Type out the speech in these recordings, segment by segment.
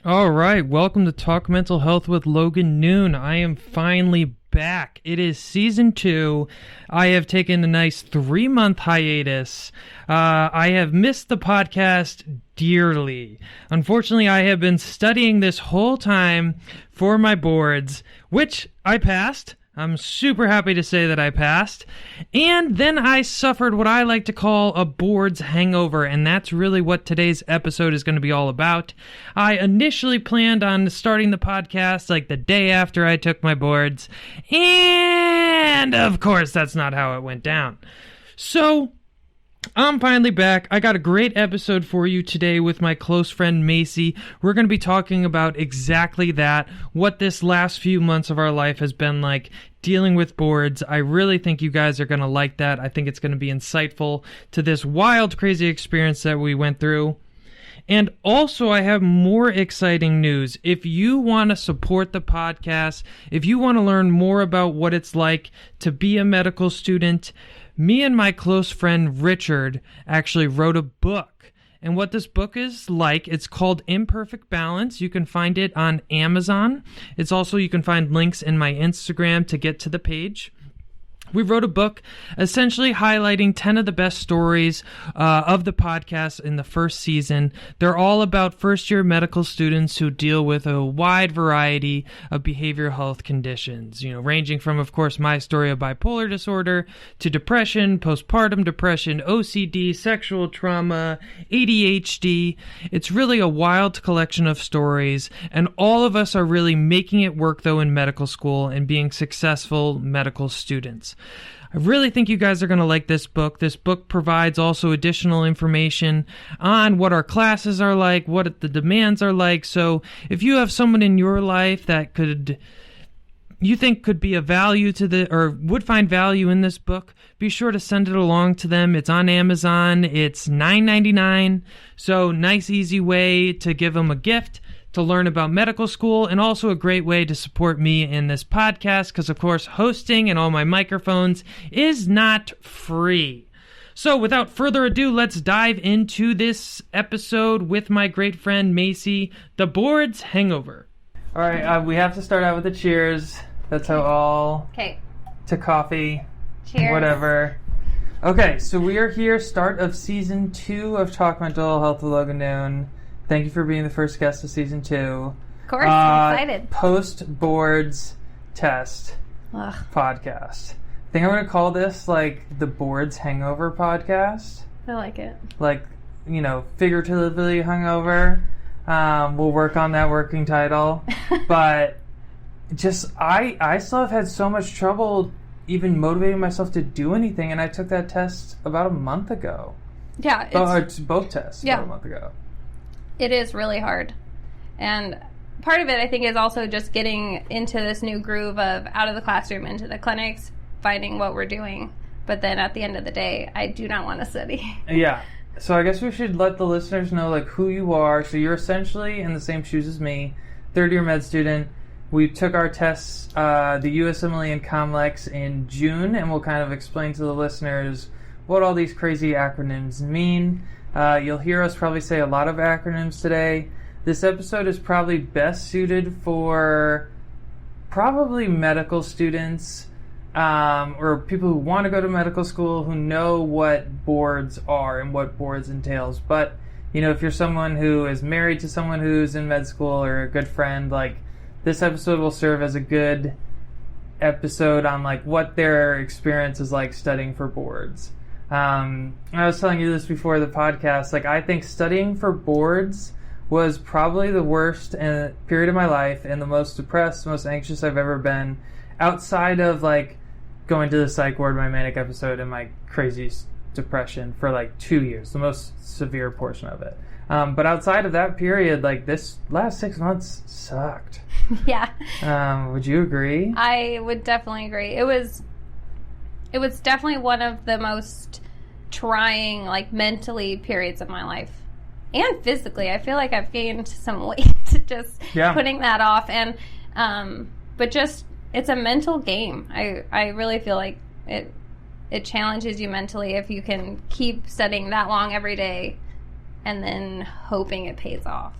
All right, welcome to Talk Mental Health with Logan Noone. I am finally back. It is season 2. I have taken a nice 3-month hiatus. I have missed the podcast dearly. Unfortunately, I have been studying this whole time for my boards, which I passed. I'm super happy to say that I passed. And then I suffered what I like to call a boards hangover, and that's really what today's episode is going to be all about. I initially planned on starting the podcast like the day after I took my boards, and of course that's not how it went down. So I'm finally back. I got a great episode for you today with my close friend Maycee. We're going to be talking about exactly that, what this last few months of our life has been like dealing with boards. I really think you guys are going to like that. I think it's going to be insightful to this wild, crazy experience that we went through. And also, I have more exciting news. If you want to support the podcast, if you want to learn more about what it's like to be a medical student, me and my close friend Richard actually wrote a book. And what this book is like, it's called Imperfect Balance. You can find it on Amazon. It's also, you can find links in my Instagram to get to the page. We wrote a book essentially highlighting 10 of the best stories of the podcast in the first season. They're all about first-year medical students who deal with a wide variety of behavioral health conditions, ranging from, of course, my story of bipolar disorder to depression, postpartum depression, OCD, sexual trauma, ADHD. It's really a wild collection of stories, and all of us are really making it work, though, in medical school and being successful medical students. I really think you guys are going to like this book. This book provides also additional information on what our classes are like, what the demands are like. So if you have someone in your life that you think could be a value to or would find value in this book, be sure to send it along to them. It's on Amazon. It's $9.99. So nice, easy way to give them a gift, to learn about medical school, and also a great way to support me in this podcast because, of course, hosting and all my microphones is not free. So without further ado, let's dive into this episode with my great friend Maycee, The Boards Hangover. All right, we have to start out with a cheers. That's how all... Okay. To coffee. Cheers. Whatever. Okay, so we are here, start of Season 2 of Talk Mental Health with Logan Noone. Thank you for being the first guest of Season 2. Of course, I'm excited. Post-boards test podcast. I think I'm going to call this, the Boards Hangover podcast. I like it. Figuratively hungover. We'll work on that working title. But I still have had so much trouble even motivating myself to do anything, and I took that test about a month ago. Yeah. Both tests about a month ago. It is really hard. And part of it, I think, is also just getting into this new groove of out of the classroom into the clinics, finding what we're doing. But then at the end of the day, I do not want to study. Yeah. So I guess we should let the listeners know, who you are. So you're essentially in the same shoes as me, third-year med student. We took our tests, the USMLE and COMLEX, in June, and we'll kind of explain to the listeners what all these crazy acronyms mean. You'll hear us probably say a lot of acronyms today. This episode is probably best suited for probably medical students or people who want to go to medical school who know what boards are and what boards entails. But, if you're someone who is married to someone who's in med school or a good friend, this episode will serve as a good episode on what their experience is like studying for boards. I was telling you this before the podcast. I think studying for boards was probably the worst period of my life and the most depressed, most anxious I've ever been, outside of going to the psych ward, my manic episode, and my crazy depression for 2 years, the most severe portion of it. But outside of that period, this last 6 months sucked. Yeah. Would you agree? I would definitely agree. It was definitely one of the most trying, mentally periods of my life. And physically. I feel like I've gained some weight just putting that off. And, but just, it's a mental game. I really feel like it challenges you mentally if you can keep studying that long every day and then hoping it pays off.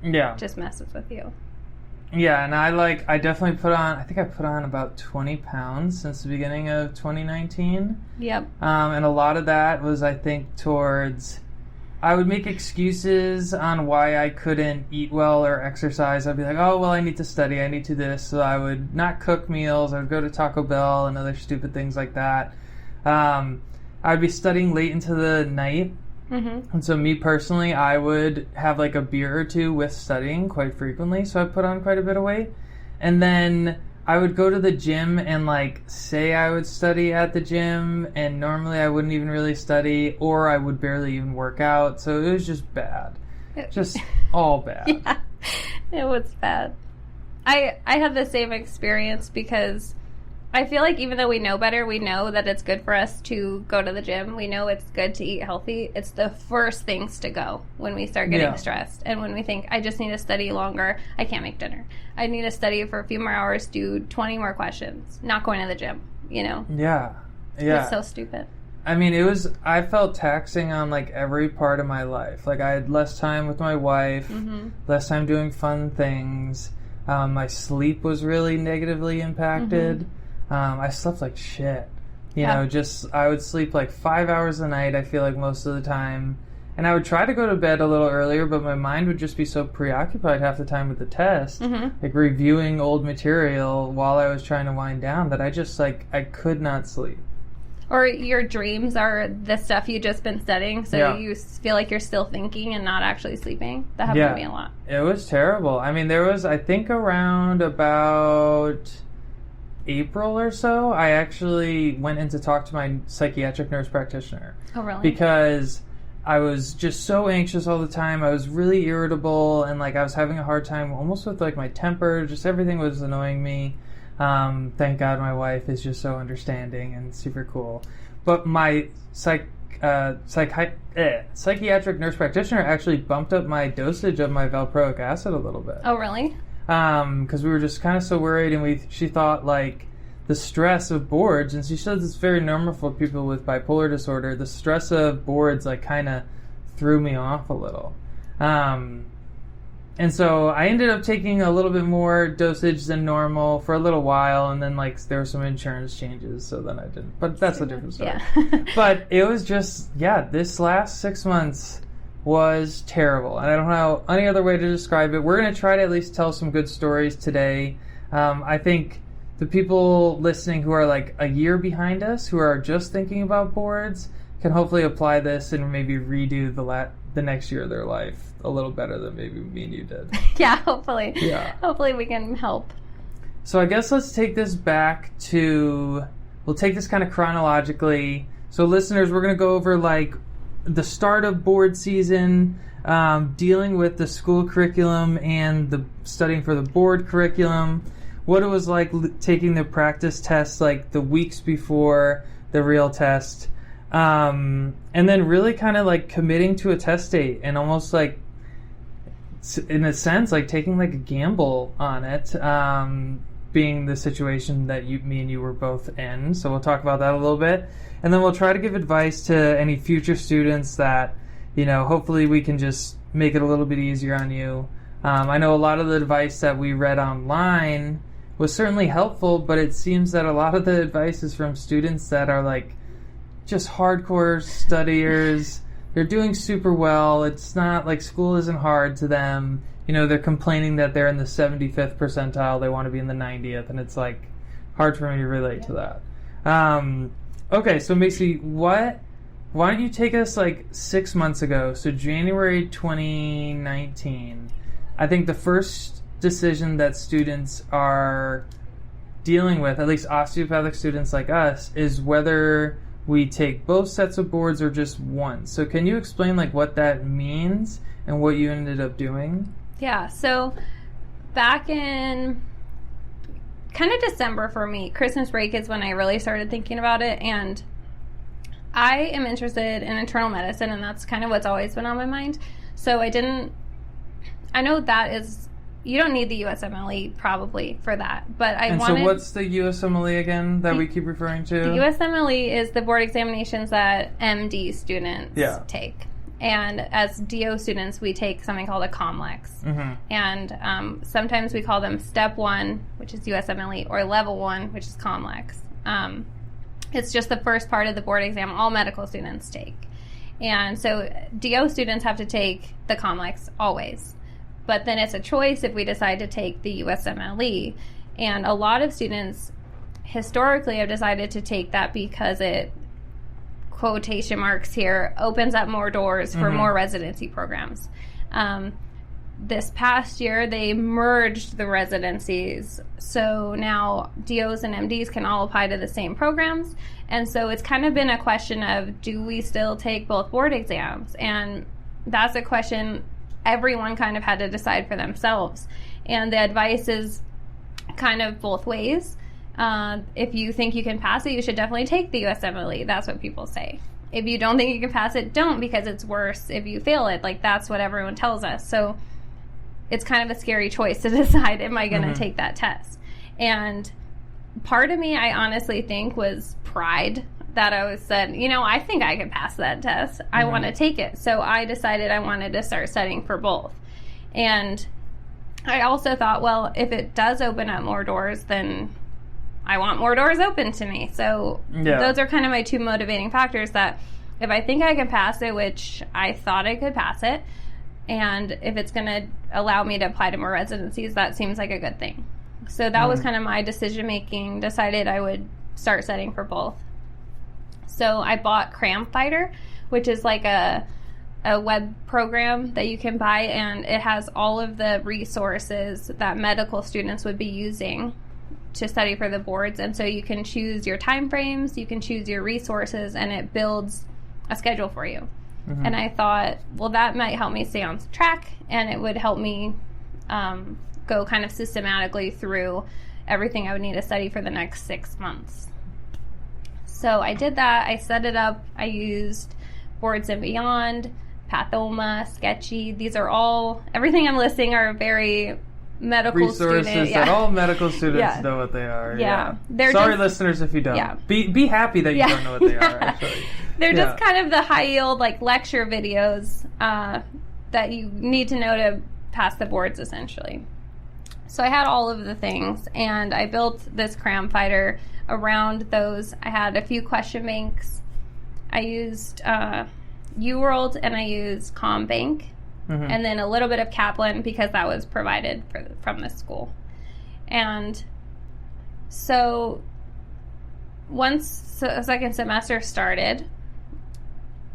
Yeah. Just messes with you. Yeah, and I definitely I think I put on about 20 pounds since the beginning of 2019. Yep. And a lot of that was, I think, towards, I would make excuses on why I couldn't eat well or exercise. I'd be like, oh, well, I need to study, I need to this. So I would not cook meals. I would go to Taco Bell and other stupid things like that. I would be studying late into the night. Mm-hmm. And so me personally, I would have like a beer or two with studying quite frequently. So I put on quite a bit of weight. And then I would go to the gym and like say I would study at the gym, and normally I wouldn't even really study, or I would barely even work out. So it was just bad. Just all bad. Yeah, it was bad. I had the same experience because I feel like even though we know better, we know that it's good for us to go to the gym. We know it's good to eat healthy. It's the first things to go when we start getting stressed. And when we think, I just need to study longer, I can't make dinner. I need to study for a few more hours, do 20 more questions, not going to the gym, you know? Yeah. It's so stupid. I mean, I felt taxing on like every part of my life. Like I had less time with my wife, less time doing fun things. My sleep was really negatively impacted. I slept like shit. You know, just I would sleep like 5 hours a night, I feel like most of the time. And I would try to go to bed a little earlier, but my mind would just be so preoccupied half the time with the test, like reviewing old material while I was trying to wind down, that I just like, I could not sleep. Or your dreams are the stuff you've just been studying, so you feel like you're still thinking and not actually sleeping. That happened to me a lot. It was terrible. I mean, there was, I think around about April or so, I actually went in to talk to my psychiatric nurse practitioner. Oh, really? Because I was just so anxious all the time. I was really irritable, and like I was having a hard time almost with like my temper. Just everything was annoying me. Thank God my wife is just so understanding and super cool. But my psychiatric nurse practitioner actually bumped up my dosage of my valproic acid a little bit. Oh, really? Because we were just kind of so worried, and she thought like the stress of boards, and she says it's very normal for people with bipolar disorder. The stress of boards like kind of threw me off a little. And so I ended up taking a little bit more dosage than normal for a little while, and then like there were some insurance changes, so then I didn't. But that's a different story. Yeah. But it was just, this last 6 months was terrible, and I don't know any other way to describe it. We're going to try to at least tell some good stories today. I think the people listening who are like a year behind us, who are just thinking about boards, can hopefully apply this and maybe redo the next year of their life a little better than maybe me and you did. Yeah, hopefully. Yeah. Hopefully we can help. So I guess let's take this back we'll take this kind of chronologically. So listeners, we're going to go over like the start of board season, dealing with the school curriculum and the studying for the board curriculum, what it was like taking the practice tests like the weeks before the real test, and then really kind of like committing to a test date and almost like, in a sense, like taking like a gamble on it, being the situation that me and you were both in. So we'll talk about that a little bit. And then we'll try to give advice to any future students that, hopefully we can just make it a little bit easier on you. I know a lot of the advice that we read online was certainly helpful, but it seems that a lot of the advice is from students that are like just hardcore studiers. They're doing super well. It's not like school isn't hard to them. They're complaining that they're in the 75th percentile. They want to be in the 90th, and it's like hard for me to relate to that. Okay, so Maycee, why don't you take us like 6 months ago, so January 2019. I think the first decision that students are dealing with, at least osteopathic students like us, is whether we take both sets of boards or just one. So can you explain like what that means and what you ended up doing? Yeah, so back in kind of December for me, Christmas break is when I really started thinking about it, and I am interested in internal medicine, and that's kind of what's always been on my mind. So I know that is, you don't need the USMLE probably for that, but So what's the USMLE again that we keep referring to? The USMLE is the board examinations that MD students take. And as DO students, we take something called a COMLEX. And sometimes we call them Step 1, which is USMLE, or Level 1, which is COMLEX. It's just the first part of the board exam all medical students take. And so DO students have to take the COMLEX always. But then it's a choice if we decide to take the USMLE. And a lot of students historically have decided to take that because it, quotation marks here, opens up more doors for more residency programs. This past year, they merged the residencies. So now DOs and MDs can all apply to the same programs. And so it's kind of been a question of, do we still take both board exams? And that's a question everyone kind of had to decide for themselves. And the advice is kind of both ways. If you think you can pass it, you should definitely take the USMLE. That's what people say. If you don't think you can pass it, don't, because it's worse if you fail it. Like, that's what everyone tells us. So it's kind of a scary choice to decide, am I going to take that test? And part of me, I honestly think, was pride that I said, I think I can pass that test. I want to take it. So I decided I wanted to start studying for both. And I also thought, well, if it does open up more doors, then I want more doors open to me. So those are kind of my two motivating factors, that if I think I can pass it, which I thought I could pass it, and if it's going to allow me to apply to more residencies, that seems like a good thing. So that was kind of my decision making, decided I would start studying for both. So I bought Cram Fighter, which is like a web program that you can buy, and it has all of the resources that medical students would be using to study for the boards. And so you can choose your time frames, you can choose your resources, and it builds a schedule for you. And I thought, well, that might help me stay on track, and it would help me go kind of systematically through everything I would need to study for the next 6 months. So I did that. I set it up. I used Boards and Beyond, Pathoma, Sketchy. These are all, everything I'm listing are very medical resources that all medical students know what they are. Sorry, listeners, if you don't. Be happy that you don't know what they are, actually. They're just kind of the high-yield, like, lecture videos that you need to know to pass the boards, essentially. So I had all of the things, and I built this Cram Fighter around those. I had a few question banks. I used UWorld, and I used ComBank, and then a little bit of Kaplan, because that was provided from the school. And so once the second semester started,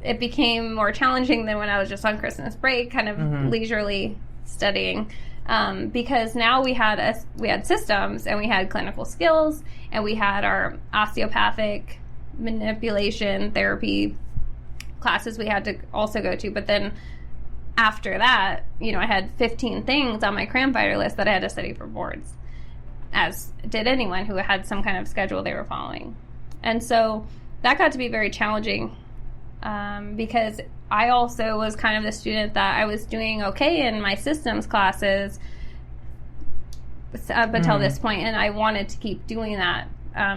it became more challenging than when I was just on Christmas break, kind of leisurely studying, because now we had systems, and we had clinical skills, and we had our osteopathic manipulation therapy classes we had to also go to. But then after that, I had 15 things on my Cram Fighter list that I had to study for boards, as did anyone who had some kind of schedule they were following. And so that got to be very challenging, because I also was kind of the student that I was doing okay in my systems classes up until this point, and I wanted to keep doing that,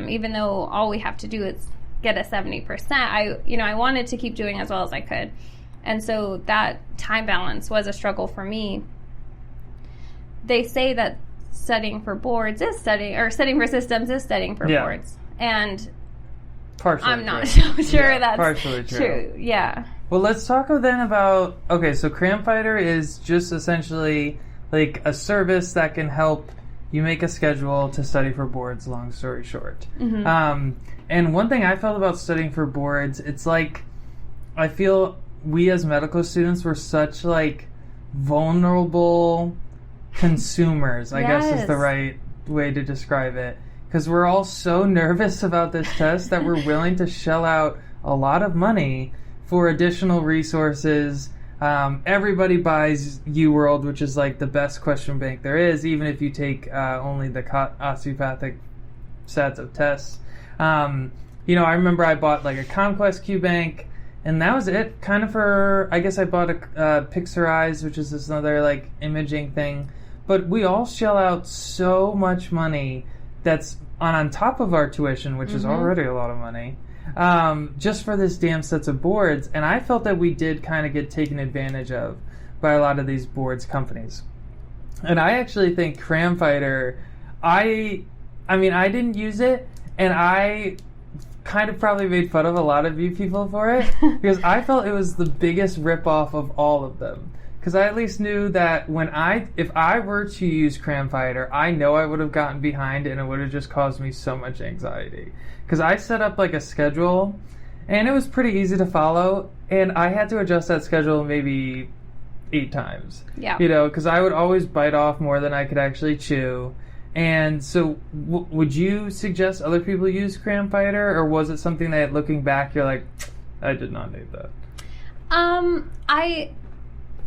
even though all we have to do is get a 70%. I wanted to keep doing as well as I could, and so that time balance was a struggle for me. They say that studying for boards is studying, or studying for systems is studying for boards, and partially I'm not so sure that's partially true. Yeah. Well, let's talk then about, so Cram Fighter is just essentially like a service that can help you make a schedule to study for boards, long story short. And one thing I felt about studying for boards, it's like, I feel we as medical students were such like vulnerable consumers, I guess is the right way to describe it. Because we're all so nervous about this test that we're willing to shell out a lot of money for additional resources. Everybody buys UWorld, which is like the best question bank there is, even if you take only the osteopathic sets of tests. I remember I bought like a Conquest Q bank, and that was it. Kind of for, I guess I bought a Pixarize, which is this other like imaging thing. But we all shell out so much money that's on top of our tuition, which is already a lot of money. just for this damn sets of boards. And I felt that we did kind of get taken advantage of by a lot of these boards companies. And I actually think Cram Fighter, I mean, I didn't use it, and I kind of probably made fun of a lot of you people for it, because I felt it was the biggest ripoff of all of them. Because I at least knew that if I were to use Cram Fighter, I know I would have gotten behind, and it would have just caused me so much anxiety. Because I set up like a schedule, and it was pretty easy to follow, and I had to adjust that schedule maybe 8 times. Yeah. Because I would always bite off more than I could actually chew. And so would you suggest other people use Cram Fighter, or was it something that looking back you're like, I did not need that?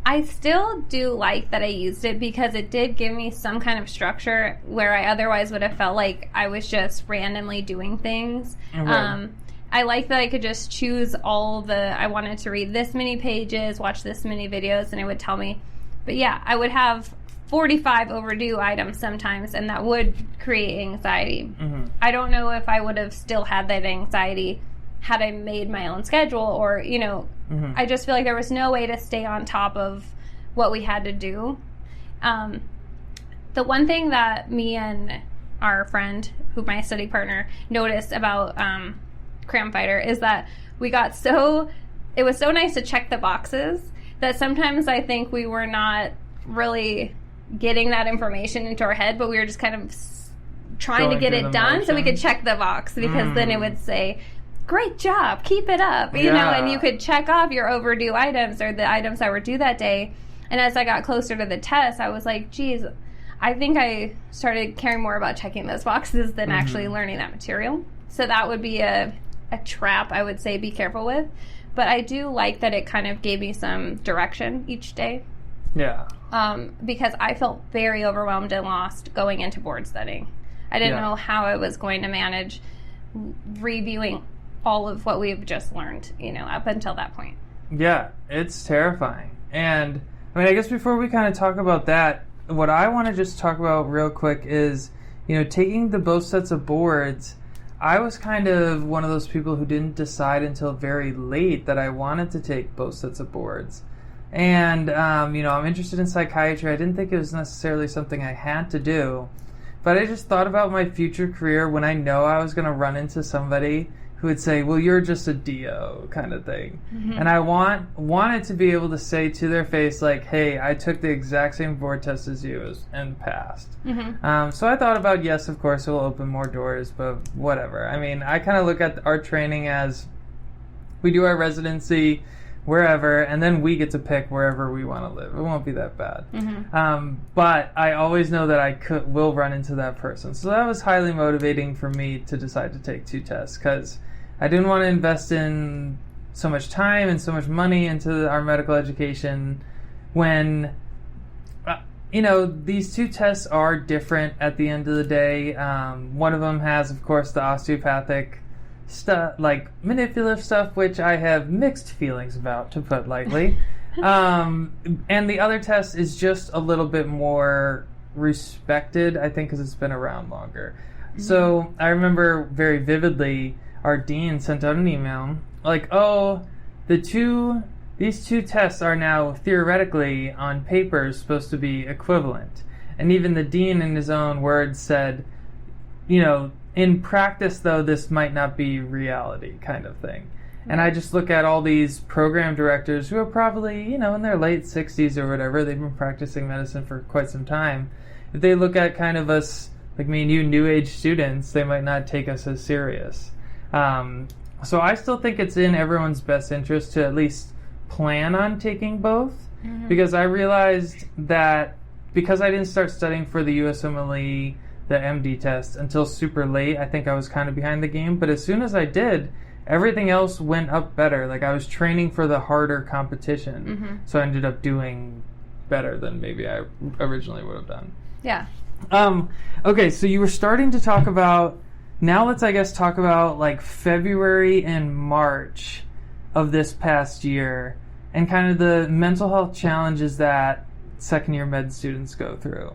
I still do like that I used it, because it did give me some kind of structure where I otherwise would have felt like I was just randomly doing things. Okay. I like that I could just choose I wanted to read this many pages, watch this many videos, and it would tell me. But yeah, I would have 45 overdue items sometimes, and that would create anxiety. Mm-hmm. I don't know if I would have still had that anxiety had I made my own schedule, or, mm-hmm. I just feel like there was no way to stay on top of what we had to do. The one thing that me and our friend, my study partner, noticed about Cram Fighter is that it was so nice to check the boxes that sometimes I think we were not really getting that information into our head, but we were just kind of trying to get it done so we could check the box, because then it would say, great job, keep it up, and you could check off your overdue items or the items that were due that day. And as I got closer to the test, I was like, geez, I think I started caring more about checking those boxes than actually learning that material. So that would be a trap I would say be careful with. But I do like that it kind of gave me some direction each day. Yeah. Because I felt very overwhelmed and lost going into board studying. I didn't know how I was going to manage reviewing all of what we've just learned, up until that point. Yeah, it's terrifying. And, I guess before we kind of talk about that, what I want to just talk about real quick is, taking the both sets of boards. I was kind of one of those people who didn't decide until very late that I wanted to take both sets of boards. And, I'm interested in psychiatry. I didn't think it was necessarily something I had to do. But I just thought about my future career when I know I was going to run into somebody who would say, well, you're just a DO kind of thing. Mm-hmm. And I wanted to be able to say to their face, like, hey, I took the exact same board test as you and passed. Mm-hmm. So I thought about, yes, of course, it will open more doors, but whatever. I kind of look at our training as we do our residency wherever, and then we get to pick wherever we want to live. It won't be that bad. Mm-hmm. But I always know that I will run into that person. So that was highly motivating for me to decide to take 2 tests, because I didn't want to invest in so much time and so much money into our medical education when, these 2 tests are different at the end of the day. One of them has, of course, the osteopathic stuff, like manipulative stuff, which I have mixed feelings about, to put lightly. And the other test is just a little bit more respected, I think, because it's been around longer. Mm-hmm. So I remember very vividly our dean sent out an email like, oh, these 2 tests are now theoretically on paper supposed to be equivalent. And even the dean in his own words said, in practice, though, this might not be reality kind of thing. And I just look at all these program directors who are probably, in their late 60s or whatever. They've been practicing medicine for quite some time. If they look at kind of us, like me and you, new age students, they might not take us as serious. So I still think it's in everyone's best interest to at least plan on taking both. Mm-hmm. Because I realized that because I didn't start studying for the USMLE, the MD test, until super late, I think I was kind of behind the game. But as soon as I did, everything else went up better. Like, I was training for the harder competition. Mm-hmm. So I ended up doing better than maybe I originally would have done. Yeah. Okay, so you were starting to talk about, now let's, I guess, talk about like February and March of this past year and kind of the mental health challenges that second year med students go through.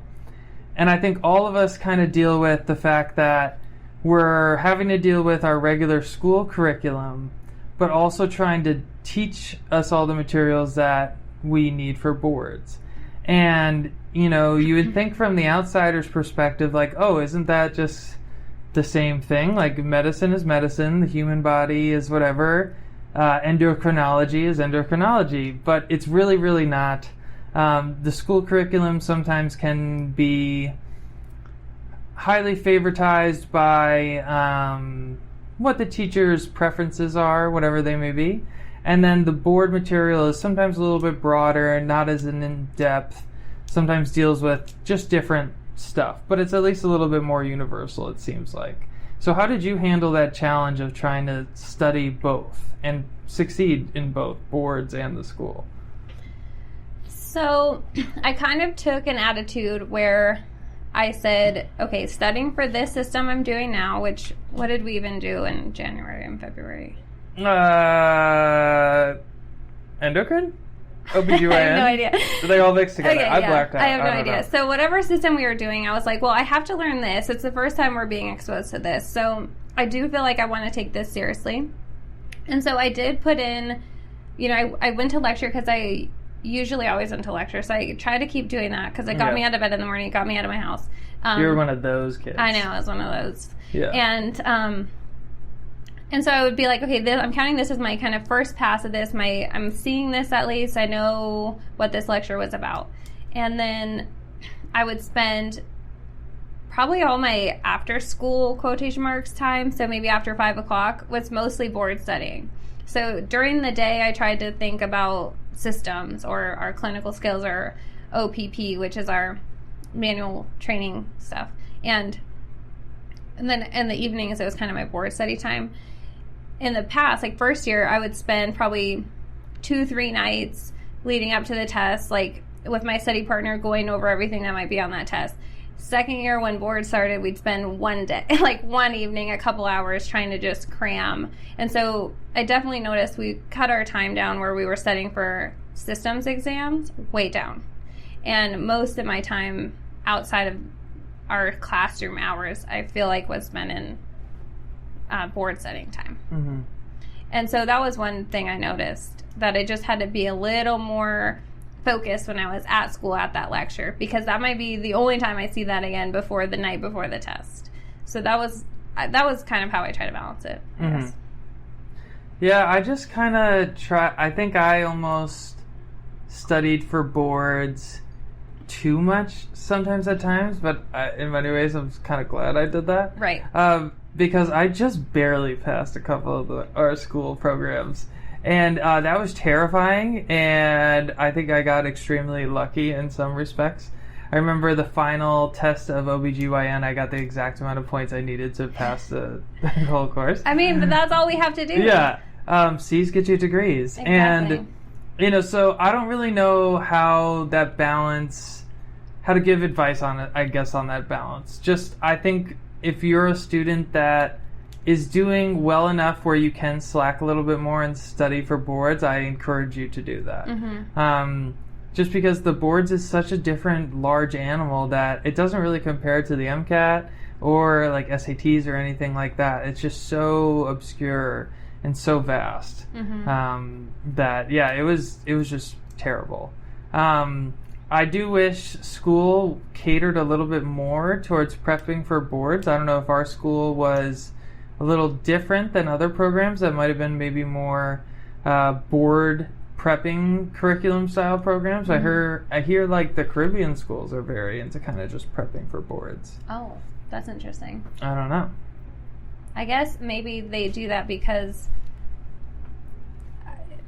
And I think all of us kind of deal with the fact that we're having to deal with our regular school curriculum, but also trying to teach us all the materials that we need for boards. And, you know, you would think from the outsider's perspective, like, oh, isn't that just the same thing? Like, medicine is medicine, the human body is whatever, endocrinology is endocrinology, but it's really, really not. The school curriculum sometimes can be highly favoritized by what the teacher's preferences are, whatever they may be. And then the board material is sometimes a little bit broader, not as in-depth, sometimes deals with just different stuff, but it's at least a little bit more universal, it seems like. So how did you handle that challenge of trying to study both and succeed in both boards and the school? So I kind of took an attitude where I said, okay, studying for this system I'm doing now, which, what did we even do in January and February? Endocrine? OBGYN? I have no idea. So they all mixed together. Okay, I blacked out. I have no idea. know. So whatever system we were doing, I was like, well, I have to learn this. It's the first time we're being exposed to this. So I do feel like I want to take this seriously. And so I did put in, you know, I went to lecture because I usually always went to lecture. So I try to keep doing that because it got me out of bed in the morning. It got me out of my house. You were one of those kids. I know. I was one of those. Yeah. And so I would be like, okay, I'm counting this as my kind of first pass of this. I'm seeing this at least. I know what this lecture was about. And then I would spend probably all my after school quotation marks time, so maybe after 5 o'clock, was mostly board studying. So during the day, I tried to think about systems or our clinical skills or OPP, which is our manual training stuff. And then in the evenings, it was kind of my board study time. In the past, like first year, I would spend probably 2-3 nights leading up to the test, like with my study partner going over everything that might be on that test. Second year, when board started, we'd spend one day, like one evening, a couple hours trying to just cram. And so I definitely noticed we cut our time down where we were studying for systems exams way down. And most of my time outside of our classroom hours, I feel like was spent in board setting time. Mm-hmm. And so that was one thing I noticed, that I just had to be a little more focused when I was at school at that lecture, because that might be the only time I see that again before the night before the test. So that was kind of how I try to balance it, I guess. Yeah, I just kind of I think I almost studied for boards too much sometimes at times, but in many ways I'm kind of glad I did that. Right. Because I just barely passed a couple of our school programs. And that was terrifying, and I think I got extremely lucky in some respects. I remember the final test of OBGYN, I got the exact amount of points I needed to pass the whole course. I mean, but that's all we have to do. Yeah. C's get you degrees. Exactly. And, you know, so I don't really know how to give advice on it, I guess, on that balance. Just, I think if you're a student that is doing well enough where you can slack a little bit more and study for boards, I encourage you to do that. Mm-hmm. Just because the boards is such a different large animal that it doesn't really compare to the MCAT or like SATs or anything like that. It's just so obscure and so vast. Mm-hmm. That, yeah, it was just terrible. I do wish school catered a little bit more towards prepping for boards. I don't know if our school was a little different than other programs that might have been maybe more board prepping curriculum style programs. Mm-hmm. I hear like the Caribbean schools are very into kind of just prepping for boards. Oh, that's interesting. I don't know. I guess maybe they do that because,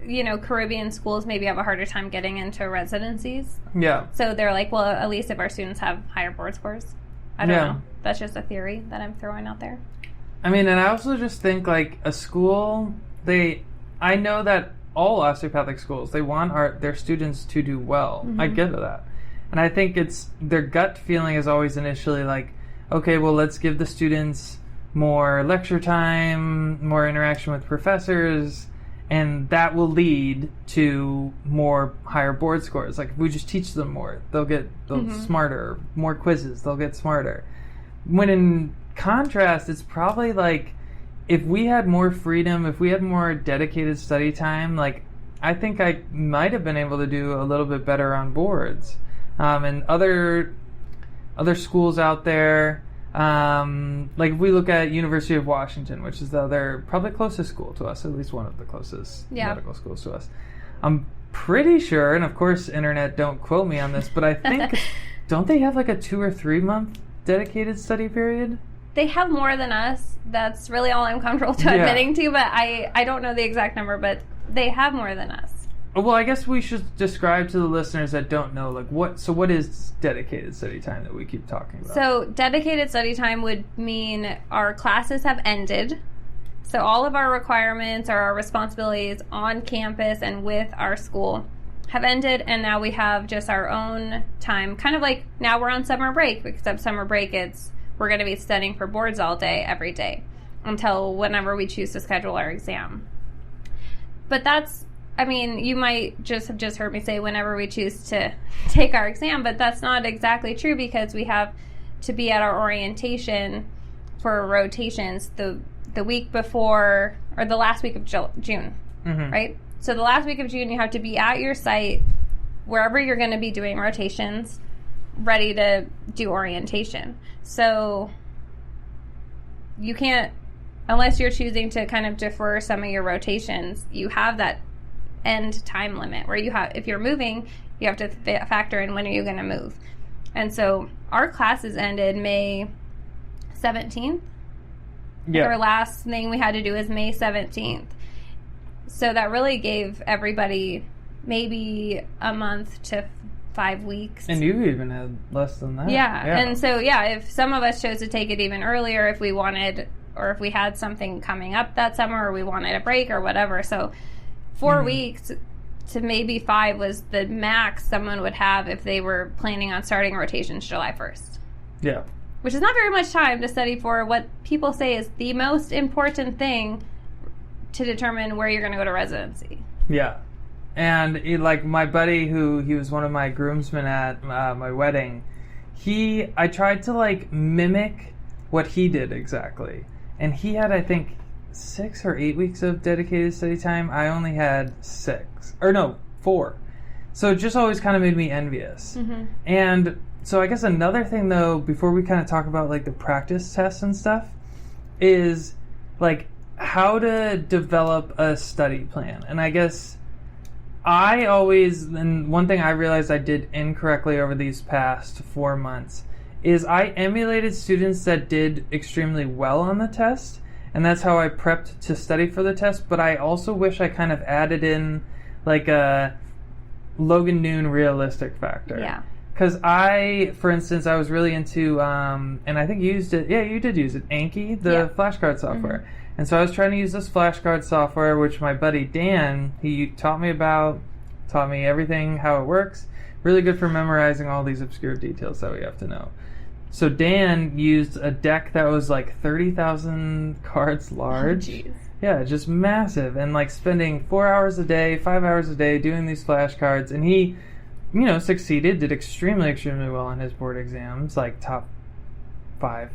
you know, Caribbean schools maybe have a harder time getting into residencies. Yeah. So they're like, well, at least if our students have higher board scores. I don't know. That's just a theory that I'm throwing out there. I mean, and I also just think like a school, I know that all osteopathic schools, they want their students to do well. Mm-hmm. I get that. And I think their gut feeling is always initially like, okay, well, let's give the students more lecture time, more interaction with professors, and that will lead to more higher board scores. Like if we just teach them more, they'll mm-hmm. smarter. More quizzes, they'll get smarter. When in contrast, it's probably like if we had more freedom, if we had more dedicated study time, like I think I might have been able to do a little bit better on boards. And other schools out there, like if we look at University of Washington, which is the other probably closest school to us, at least one of the closest medical schools to us. I'm pretty sure, and of course, internet, don't quote me on this, but I think, don't they have like a 2 or 3 month dedicated study period? They have more than us. That's really all I'm comfortable admitting to, but I don't know the exact number, but they have more than us. Well, I guess we should describe to the listeners that don't know, like what is dedicated study time that we keep talking about? So dedicated study time would mean our classes have ended. So all of our requirements or our responsibilities on campus and with our school have ended, and now we have just our own time. Kind of like now we're on summer break, except summer break we're going to be studying for boards all day, every day, until whenever we choose to schedule our exam. But you might just have heard me say whenever we choose to take our exam, but that's not exactly true because we have to be at our orientation for rotations the week before, or the last week of June, right? So the last week of June, you have to be at your site, wherever you're going to be doing rotations, ready to do orientation. So you can't, unless you're choosing to kind of defer some of your rotations, you have that end time limit where if you're moving, you have to factor in when are you going to move. And so our classes ended May 17th. Yeah. Our last thing we had to do is May 17th. So that really gave everybody maybe a month to 5 weeks. And you even had less than that. Yeah. And so, if some of us chose to take it even earlier, if we wanted, or if we had something coming up that summer, or we wanted a break or whatever. So 4 weeks to maybe 5 was the max someone would have if they were planning on starting rotations July 1st. Yeah. Which is not very much time to study for what people say is the most important thing to determine where you're going to go to residency. Yeah. And like my buddy he was one of my groomsmen at my wedding, I tried to like mimic what he did exactly. And he had, I think, 6 or 8 weeks of dedicated study time. I only had 4. So it just always kind of made me envious. And so I guess another thing though, before we kind of talk about like the practice tests and stuff, is like how to develop a study plan. And I guess and one thing I realized I did incorrectly over these past 4 months is I emulated students that did extremely well on the test, and that's how I prepped to study for the test, but I also wish I kind of added in like a Logan Noone realistic factor. Yeah. Because for instance, I was really into, and I think you used it, you did use it, Anki, the flashcard software. And so I was trying to use this flashcard software, which my buddy Dan, he taught me everything, how it works. Really good for memorizing all these obscure details that we have to know. So Dan used a deck that was like 30,000 cards large. Oh, yeah, just massive. And like spending 4 hours a day, 5 hours a day doing these flashcards. And he, succeeded, did extremely, extremely well on his board exams, like top 5%,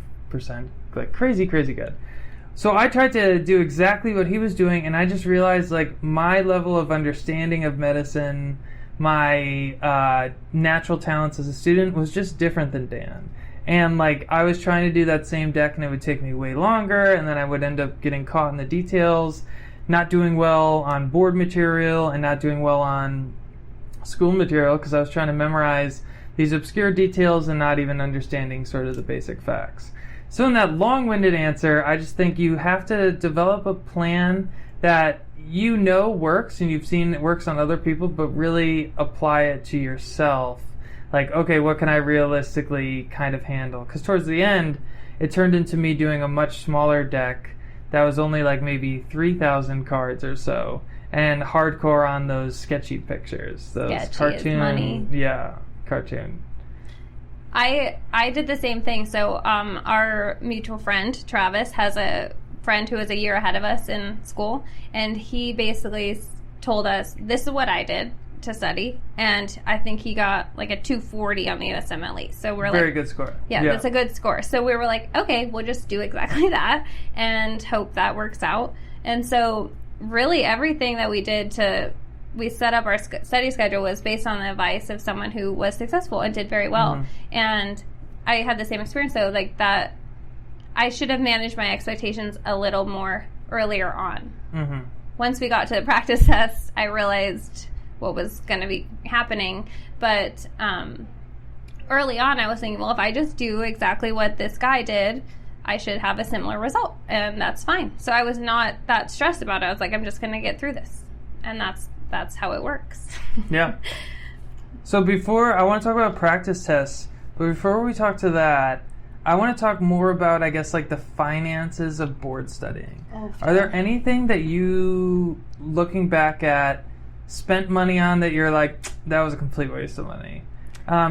like crazy, crazy good. So I tried to do exactly what he was doing, and I just realized like my level of understanding of medicine, my natural talents as a student was just different than Dan. And like I was trying to do that same deck, and it would take me way longer, and then I would end up getting caught in the details, not doing well on board material and not doing well on school material because I was trying to memorize these obscure details and not even understanding sort of the basic facts. So in that long-winded answer, I just think you have to develop a plan that works and you've seen it works on other people, but really apply it to yourself. Like, okay, what can I realistically kind of handle? Because towards the end, it turned into me doing a much smaller deck that was only like maybe 3,000 cards or so, and hardcore on those sketchy pictures, those cartoon. Yeah, cartoon. I did the same thing. So our mutual friend, Travis, has a friend who is a year ahead of us in school, and he basically told us, this is what I did. to study, and I think he got like a 240 on the USMLE. So we're Very good score. Yeah, that's a good score. So we were like, okay, we'll just do exactly that and hope that works out. And so really everything that we did we set up our study schedule was based on the advice of someone who was successful and did very well. Mm-hmm. And I had the same experience, though, like that I should have managed my expectations a little more earlier on. Mm-hmm. Once we got to the practice tests, I realized what was going to be happening. But early on, I was thinking, well, if I just do exactly what this guy did, I should have a similar result, and that's fine. So I was not that stressed about it. I was like, I'm just going to get through this. And that's how it works. Yeah. So I want to talk about practice tests, but before we talk to that, I want to talk more about, I guess, like the finances of board studying. Okay. Are there anything that you, looking back at, spent money on that you're like, that was a complete waste of money?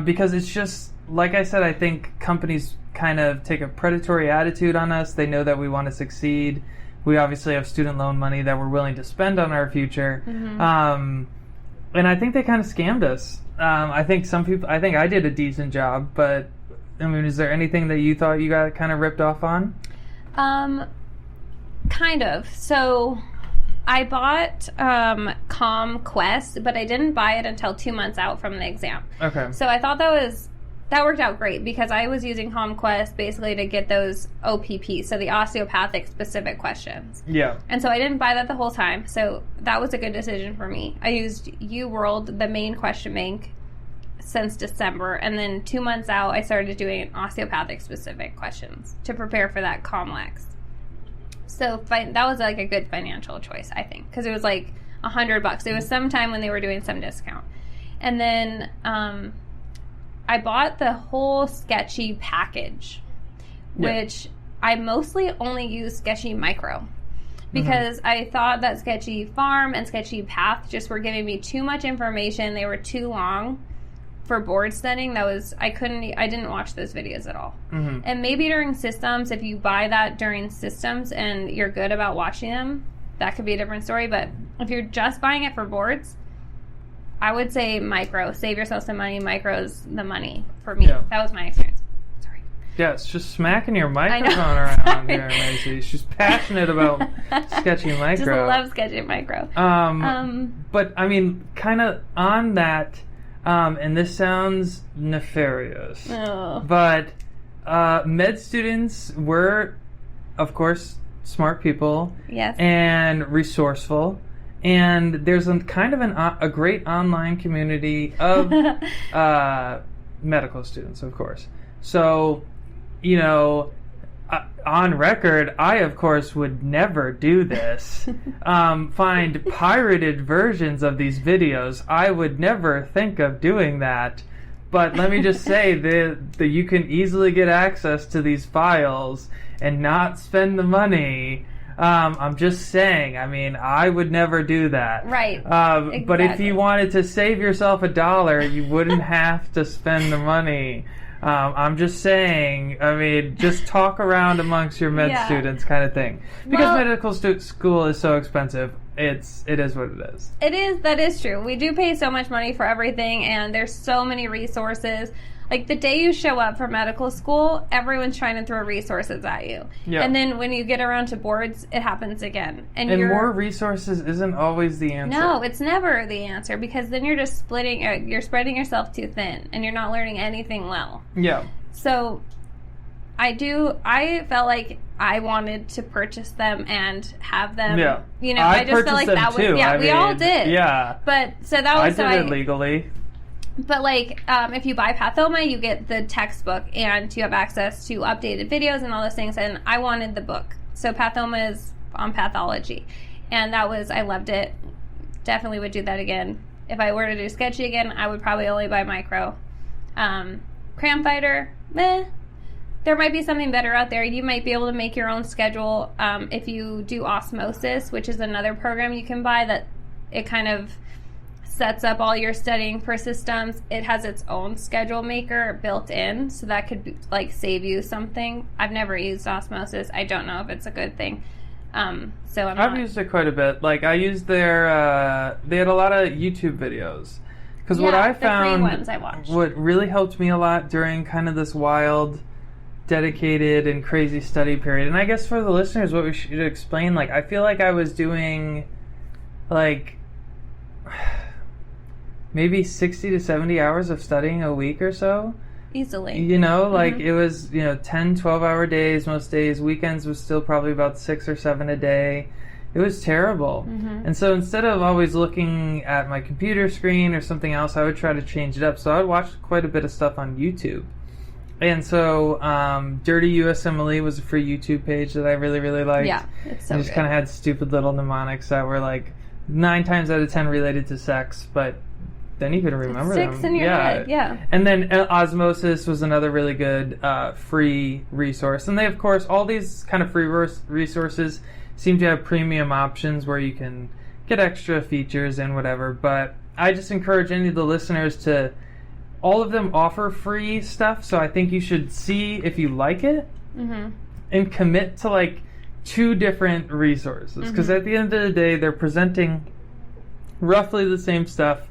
Because it's just, like I said, I think companies kind of take a predatory attitude on us. They know that we want to succeed. We obviously have student loan money that we're willing to spend on our future. Mm-hmm. And I think they kind of scammed us. I think I did a decent job, but I mean, is there anything that you thought you got kind of ripped off on? Kind of. So I bought COMLEX, but I didn't buy it until 2 months out from the exam. Okay. So I thought that worked out great because I was using COMLEX basically to get those OPP, so the osteopathic specific questions. Yeah. And so I didn't buy that the whole time, so that was a good decision for me. I used UWorld, the main question bank, since December, and then 2 months out, I started doing osteopathic specific questions to prepare for that COMLEX. So that was like a good financial choice, I think, because it was like $100. It was sometime when they were doing some discount. And then I bought the whole Sketchy package, which I mostly only use Sketchy Micro because I thought that Sketchy Farm and Sketchy Path just were giving me too much information. They were too long for board studying. I didn't watch those videos at all. Mm-hmm. And maybe during systems, if you buy that during systems and you're good about watching them, that could be a different story. But if you're just buying it for boards, I would say Micro. Save yourself some money. Micro's the money for me. Yeah. That was my experience. Sorry. Yeah, it's just smacking your microphone around here, Maycee. She's passionate about Sketchy Micro. Just love Sketchy Micro. But, I mean, kind of on that, and this sounds nefarious, but med students were, of course, smart people. Yes. And resourceful. And there's a great online community of medical students, of course. So, on record, I, of course, would never do this. Find pirated versions of these videos. I would never think of doing that. But let me just say that you can easily get access to these files and not spend the money. I'm just saying, I mean, I would never do that. Right. Exactly. But if you wanted to save yourself $1, you wouldn't have to spend the money. I'm just saying, I mean, just talk around amongst your med students kind of thing. Because medical school is so expensive, it is what it is. That is true. We do pay so much money for everything, and there's so many resources. Like, the day you show up for medical school, everyone's trying to throw resources at you. Yeah. And then when you get around to boards, it happens again. And more resources isn't always the answer. No, it's never the answer, because then you're just spreading yourself too thin, and you're not learning anything well. Yeah. So I felt like I wanted to purchase them and have them. Yeah. I just felt like that was, too. We all did. Yeah. But, so that was, I did it legally. But, if you buy Pathoma, you get the textbook, and you have access to updated videos and all those things, and I wanted the book. So Pathoma is on pathology, and I loved it. Definitely would do that again. If I were to do Sketchy again, I would probably only buy Micro. Cram Fighter, there might be something better out there. You might be able to make your own schedule. If you do Osmosis, which is another program you can buy that it kind of sets up all your studying per systems. It has its own schedule maker built in, so that could save you something. I've never used Osmosis. I don't know if it's a good thing. So I've used it quite a bit. Like, I used their, they had a lot of YouTube videos. Because what I found, the free ones I watched. What really helped me a lot during kind of this wild, dedicated, and crazy study period, and I guess for the listeners, what we should explain, like, I feel like I was doing, like, maybe 60 to 70 hours of studying a week or so. Easily. You know, like, it was, 10, 12-hour days most days. Weekends was still probably about 6 or 7 a day. It was terrible. And so instead of always looking at my computer screen or something else, I would try to change it up. So I would watch quite a bit of stuff on YouTube. And so Dirty USMLE was a free YouTube page that I really, really liked. Yeah, it's so good. It just kind of had stupid little mnemonics that were like 9 times out of 10 related to sex, but then you could remember them. Sticks in your head, yeah. And then Osmosis was another really good free resource. And they, of course, all these kind of free resources seem to have premium options where you can get extra features and whatever. But I just encourage any of the listeners to, all of them offer free stuff, so I think you should see if you like it and commit to like 2 different resources. Because at the end of the day, they're presenting roughly the same stuff.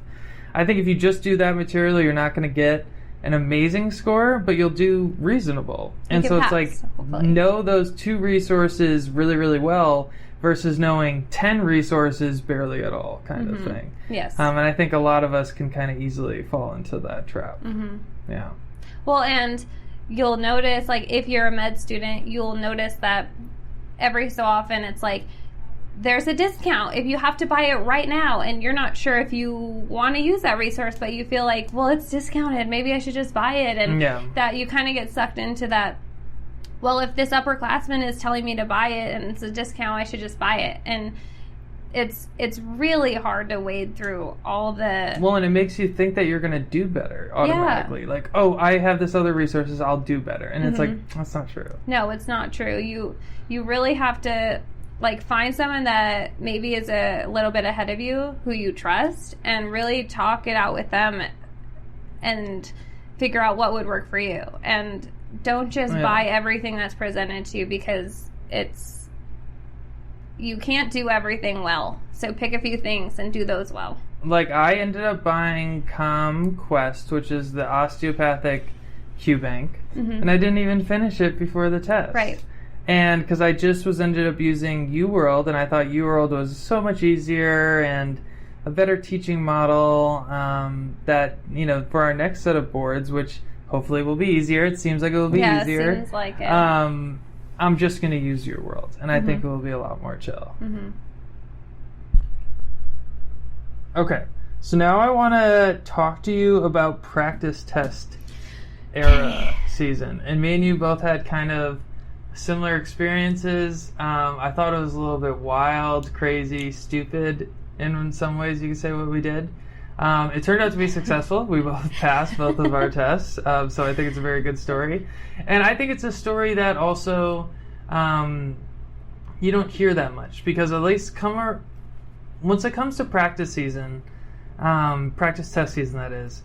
I think if you just do that material, you're not going to get an amazing score, but you'll do reasonable. And so it's like, hopefully, know those 2 resources really, really well versus knowing 10 resources barely at all kind of thing. Yes. And I think a lot of us can kind of easily fall into that trap. Yeah. Well, and you'll notice, like, if you're a med student, you'll notice that every so often it's like, there's a discount if you have to buy it right now, and you're not sure if you want to use that resource, but you feel like, well, it's discounted, maybe I should just buy it, and that you kind of get sucked into that, well, if this upperclassman is telling me to buy it and it's a discount, I should just buy it. And it's really hard to wade through all the... Well, and it makes you think that you're going to do better automatically. Like, oh, I have this other resources, I'll do better. And it's like, that's not true. No, it's not true. You really have to... like, find someone that maybe is a little bit ahead of you, who you trust, and really talk it out with them and figure out what would work for you. And don't just buy everything that's presented to you, because you can't do everything well. So pick a few things and do those well. Like, I ended up buying COMLEX, which is the osteopathic Q-Bank, and I didn't even finish it before the test. Right. And because I just ended up using UWorld, and I thought UWorld was so much easier and a better teaching model, that, for our next set of boards, which hopefully will be easier. It seems like it will be easier. Yeah, seems like it. I'm just going to use UWorld, and I think it will be a lot more chill. Okay, so now I want to talk to you about practice test era season. And me and you both had kind of similar experiences. I thought it was a little bit wild, crazy, stupid in some ways, you could say, what we did. It turned out to be successful. We both passed both of our tests, so I think it's a very good story. And I think it's a story that also you don't hear that much, because at least once it comes to practice season, practice test season that is,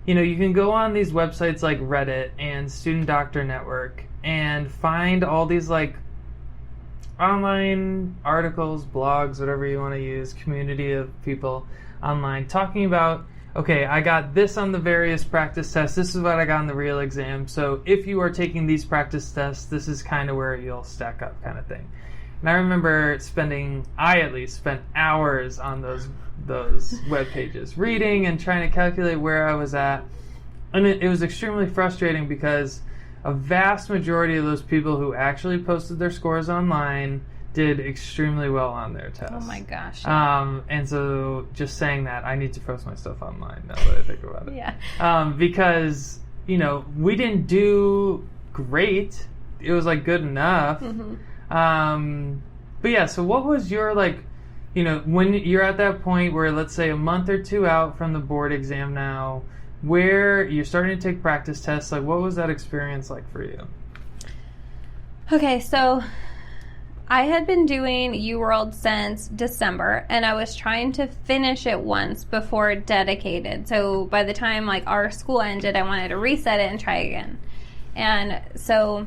you can go on these websites like Reddit and Student Doctor Network and find all these like online articles, blogs, whatever you want to use, community of people online talking about, okay, I got this on the various practice tests, this is what I got on the real exam, so if you are taking these practice tests, this is kind of where you'll stack up, kind of thing. And I remember I at least spent hours on those web pages, reading and trying to calculate where I was at. And it was extremely frustrating, because a vast majority of those people who actually posted their scores online did extremely well on their tests. Oh my gosh. And so just saying that, I need to post my stuff online now that I think about it. Yeah. Because, we didn't do great. It was like good enough. But yeah, so what was your when you're at that point where, let's say, a month or 2 out from the board exam now, where you're starting to take practice tests, what was that experience like for you? Okay, so I had been doing UWorld since December, and I was trying to finish it once before dedicated. So by the time our school ended, I wanted to reset it and try again. And so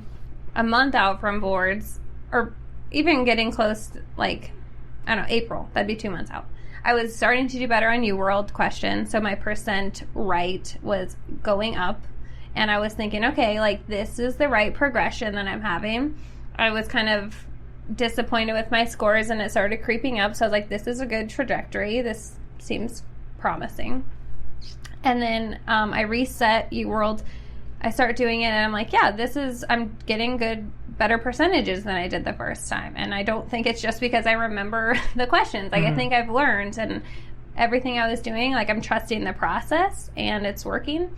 a month out from boards, or even getting close, like, I don't know, April. That'd be 2 months out. I was starting to do better on UWorld questions, so my percent right was going up. And I was thinking, okay, like, this is the right progression that I'm having. I was kind of disappointed with my scores, and it started creeping up. So I was like, this is a good trajectory. This seems promising. And then I reset UWorld. I start doing it, and I'm like, yeah, I'm getting better percentages than I did the first time. And I don't think it's just because I remember the questions. Like, I think I've learned, and everything I was doing, like, I'm trusting the process, and it's working.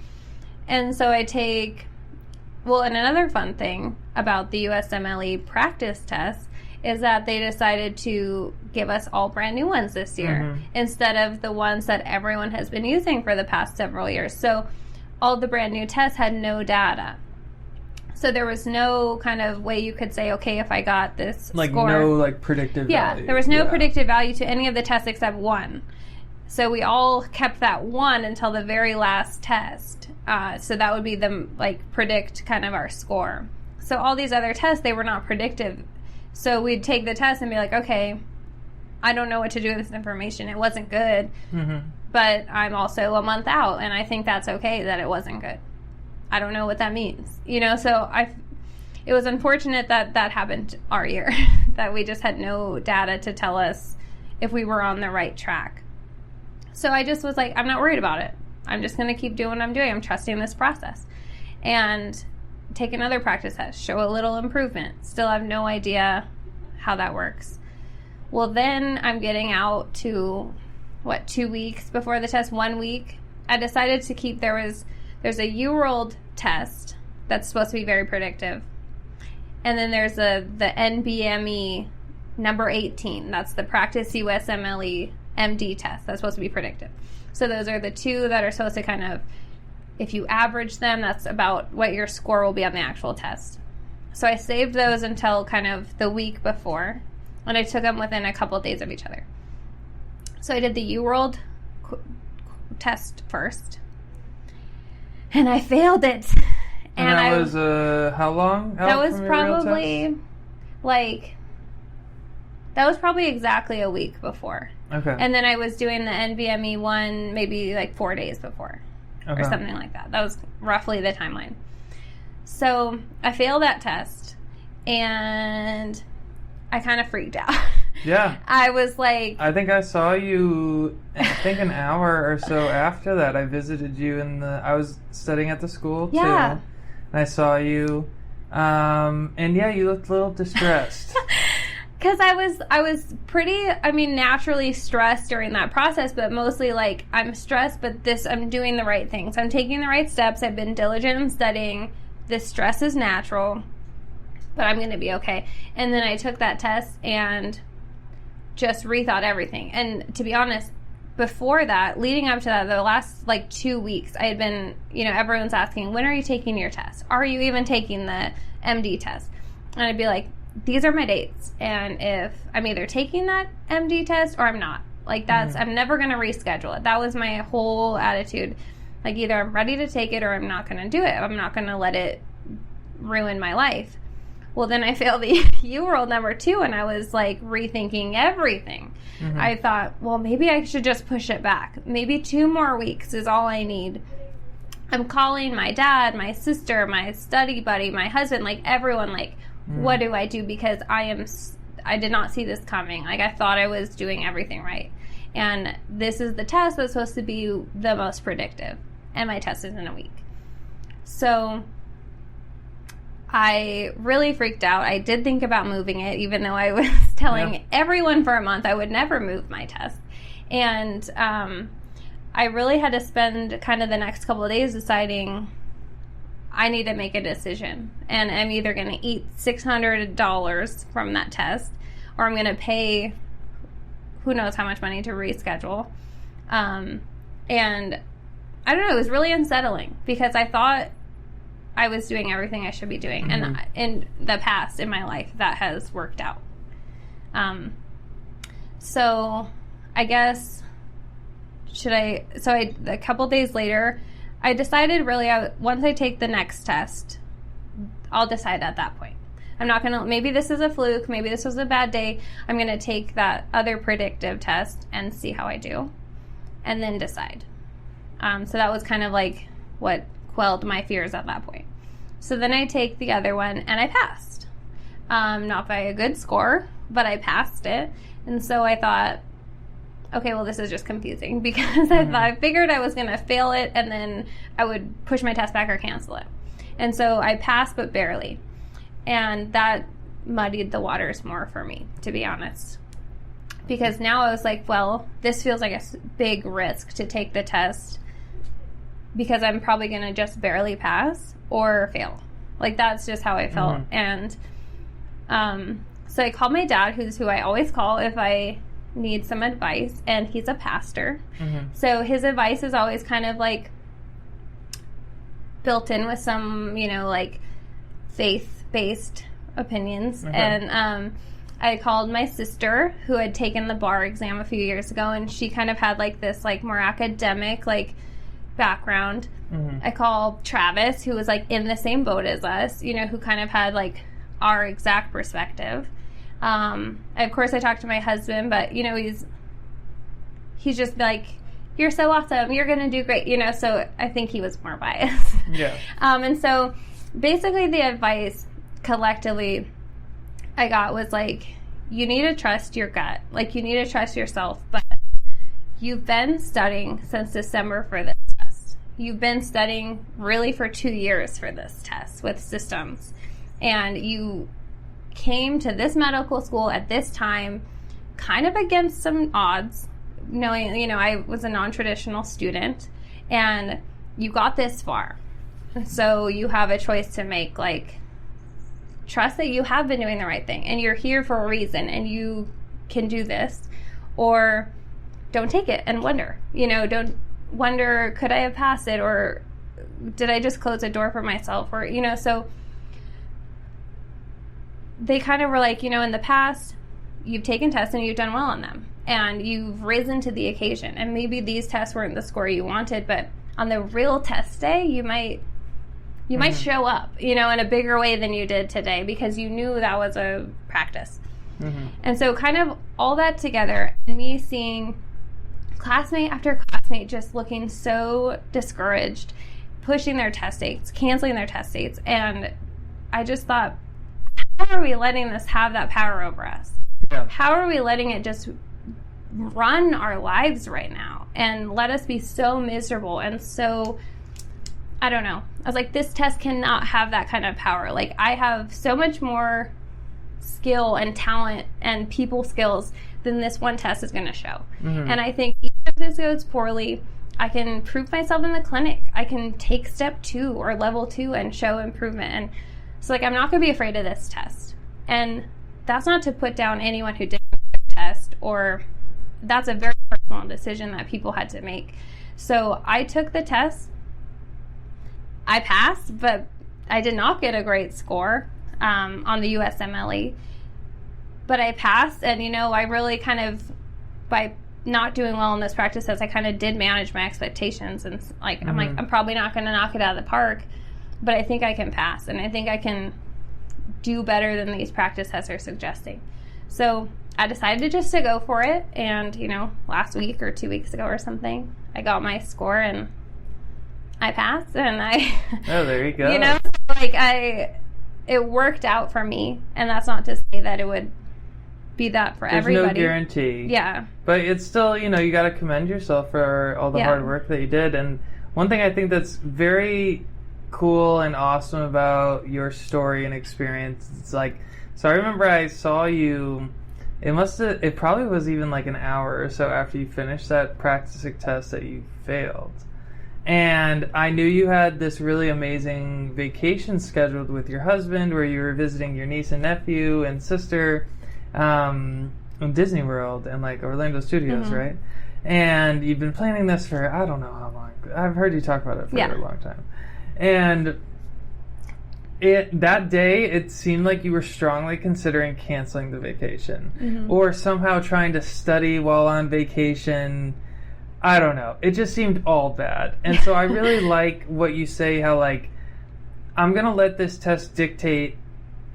And so I take, and another fun thing about the USMLE practice test is that they decided to give us all brand new ones this year instead of the ones that everyone has been using for the past several years. So all the brand new tests had no data. So there was no kind of way you could say, okay, if I got this like score. No like predictive value. Yeah, there was no predictive value to any of the tests except one. So we all kept that one until the very last test. So that would be the, like, predict kind of our score. So all these other tests, they were not predictive. So we'd take the test and be like, okay, I don't know what to do with this information. It wasn't good, but I'm also a month out, and I think that's okay that it wasn't good. I don't know what that means, so it was unfortunate that happened our year, that we just had no data to tell us if we were on the right track. So I just was like, I'm not worried about it. I'm just going to keep doing what I'm doing. I'm trusting this process. And take another practice test, show a little improvement. Still have no idea how that works. Well, then I'm getting out to, 2 weeks before the test, 1 week. I decided to keep, there's a UWorld test that's supposed to be very predictive. And then there's the NBME number 18. That's the practice USMLE MD test. That's supposed to be predictive. So those are the two that are supposed to kind of, if you average them, that's about what your score will be on the actual test. So I saved those until kind of the week before, and I took them within a couple of days of each other. So I did the UWorld test first, and I failed it. And that was how long? That was probably that was probably exactly a week before. Okay. And then I was doing the NBME one maybe like 4 days before. Okay. Or something like that. That was roughly the timeline. So I failed that test, and I kind of freaked out. Yeah. I was like... I think I saw you, an hour or so after that. I visited you I was studying at the school, too. And I saw you, and yeah, you looked a little distressed. Because I was pretty, naturally stressed during that process, but mostly like, I'm stressed, but I'm doing the right things. I'm taking the right steps. I've been diligent in studying. This stress is natural, but I'm going to be okay. And then I took that test and just rethought everything. And to be honest, before that, leading up to that, the last 2 weeks, I had been, everyone's asking, when are you taking your test? Are you even taking the MD test? And I'd be like, these are my dates, and if I'm either taking that MD test or I'm not, I'm never going to reschedule it. That was my whole attitude. Either I'm ready to take it or I'm not going to do it. I'm not going to let it ruin my life. Well, then I failed the UWorld number 2, and I was rethinking everything. I thought, well, maybe I should just push it back. Maybe 2 more weeks is all I need. I'm calling my dad, my sister, my study buddy, my husband, everyone, what do I do? Because I did not see this coming. I thought I was doing everything right. And this is the test that's supposed to be the most predictive. And my test is in a week. So I really freaked out. I did think about moving it, even though I was telling everyone for a month I would never move my test. And I really had to spend kind of the next couple of days deciding I need to make a decision. And I'm either going to eat $600 from that test, or I'm going to pay who knows how much money to reschedule. And I don't know, it was really unsettling because I thought I was doing everything I should be doing. And in the past, in my life, that has worked out. So I guess, a couple days later, I decided really, once I take the next test, I'll decide at that point. I'm not going to, maybe this is a fluke, maybe this was a bad day. I'm going to take that other predictive test and see how I do, and then decide. So that was kind of like what quelled my fears at that point. So then I take the other one, and I passed. Not by a good score, but I passed it. And so I thought, okay, well, this is just confusing, because I figured I was going to fail it, and then I would push my test back or cancel it. And so I passed, but barely. And that muddied the waters more for me, to be honest. Because now I was like, well, this feels like a big risk to take the test, because I'm probably going to just barely pass or fail. Like, that's just how I felt. And so I called my dad, who I always call if I need some advice, and he's a pastor. So his advice is always kind of like built in with some, like faith-based opinions. And I called my sister, who had taken the bar exam a few years ago, and she kind of had like this like more academic like background. I called Travis, who was like in the same boat as us, who kind of had like our exact perspective. Of course, I talked to my husband, but he's just like, you're so awesome, you're gonna do great, so I think he was more biased. And so basically the advice collectively I got was like, you need to trust your gut, like you need to trust yourself, but you've been studying since December for this test. You've been studying really for 2 years for this test with systems, and you came to this medical school at this time kind of against some odds, knowing, I was a non-traditional student, and you got this far. So you have a choice to make, like, trust that you have been doing the right thing, and you're here for a reason, and you can do this, or don't take it and wonder. Don't wonder, could I have passed it, or did I just close a door for myself, or, so they kind of were like, in the past, you've taken tests and you've done well on them, and you've risen to the occasion, and maybe these tests weren't the score you wanted, but on the real test day, you might show up, in a bigger way than you did today, because you knew that was a practice. And so kind of all that together, and me seeing classmate after classmate just looking so discouraged, pushing their test dates, canceling their test dates, and I just thought, how are we letting this have that power over us? How are we letting it just run our lives right now and let us be so miserable and so, I don't know. I was like, this test cannot have that kind of power. Like, I have so much more skill and talent and people skills than this one test is going to show. And I think even if this goes poorly, I can prove myself in the clinic. I can take step 2 or level 2 and show improvement. And so, like, I'm not going to be afraid of this test. And that's not to put down anyone who didn't take the test, or that's a very personal decision that people had to make. So I took the test. I passed, but I did not get a great score on the USMLE. But I passed, and, I really kind of, by not doing well in those practices, I kind of did manage my expectations. And, like, I'm like, I'm probably not going to knock it out of the park, but I think I can pass, and I think I can do better than these practice tests are suggesting. So I decided just to go for it, and, last week or 2 weeks ago or something, I got my score, and I passed, and Oh, there you go. It worked out for me, and that's not to say that it would be that for everybody. There's no guarantee. Yeah. But it's still, you got to commend yourself for all the hard work that you did. And one thing I think that's very cool and awesome about your story and experience, it's like, so I remember I saw you, it probably was even like an hour or so after you finished that practicing test that you failed. And I knew you had this really amazing vacation scheduled with your husband, where you were visiting your niece and nephew and sister in Disney World and like Orlando Studios, right? And you've been planning this for, I don't know how long. I've heard you talk about it for a very long time. And that day, it seemed like you were strongly considering canceling the vacation or somehow trying to study while on vacation. I don't know. It just seemed all bad. And so I really like what you say, how, like, I'm going to let this test dictate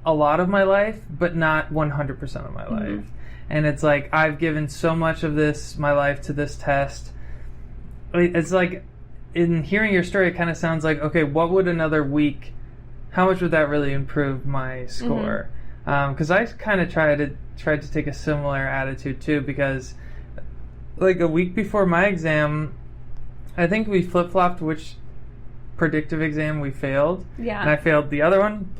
a lot of my life, but not 100% of my life. And it's like, I've given so much of my life to this test. It's like, in hearing your story, it kind of sounds like, okay, what would another week, how much would that really improve my score? Because I kind of tried to take a similar attitude too, because like a week before my exam, I think we flip-flopped which predictive exam we failed. Yeah. And I failed the other one.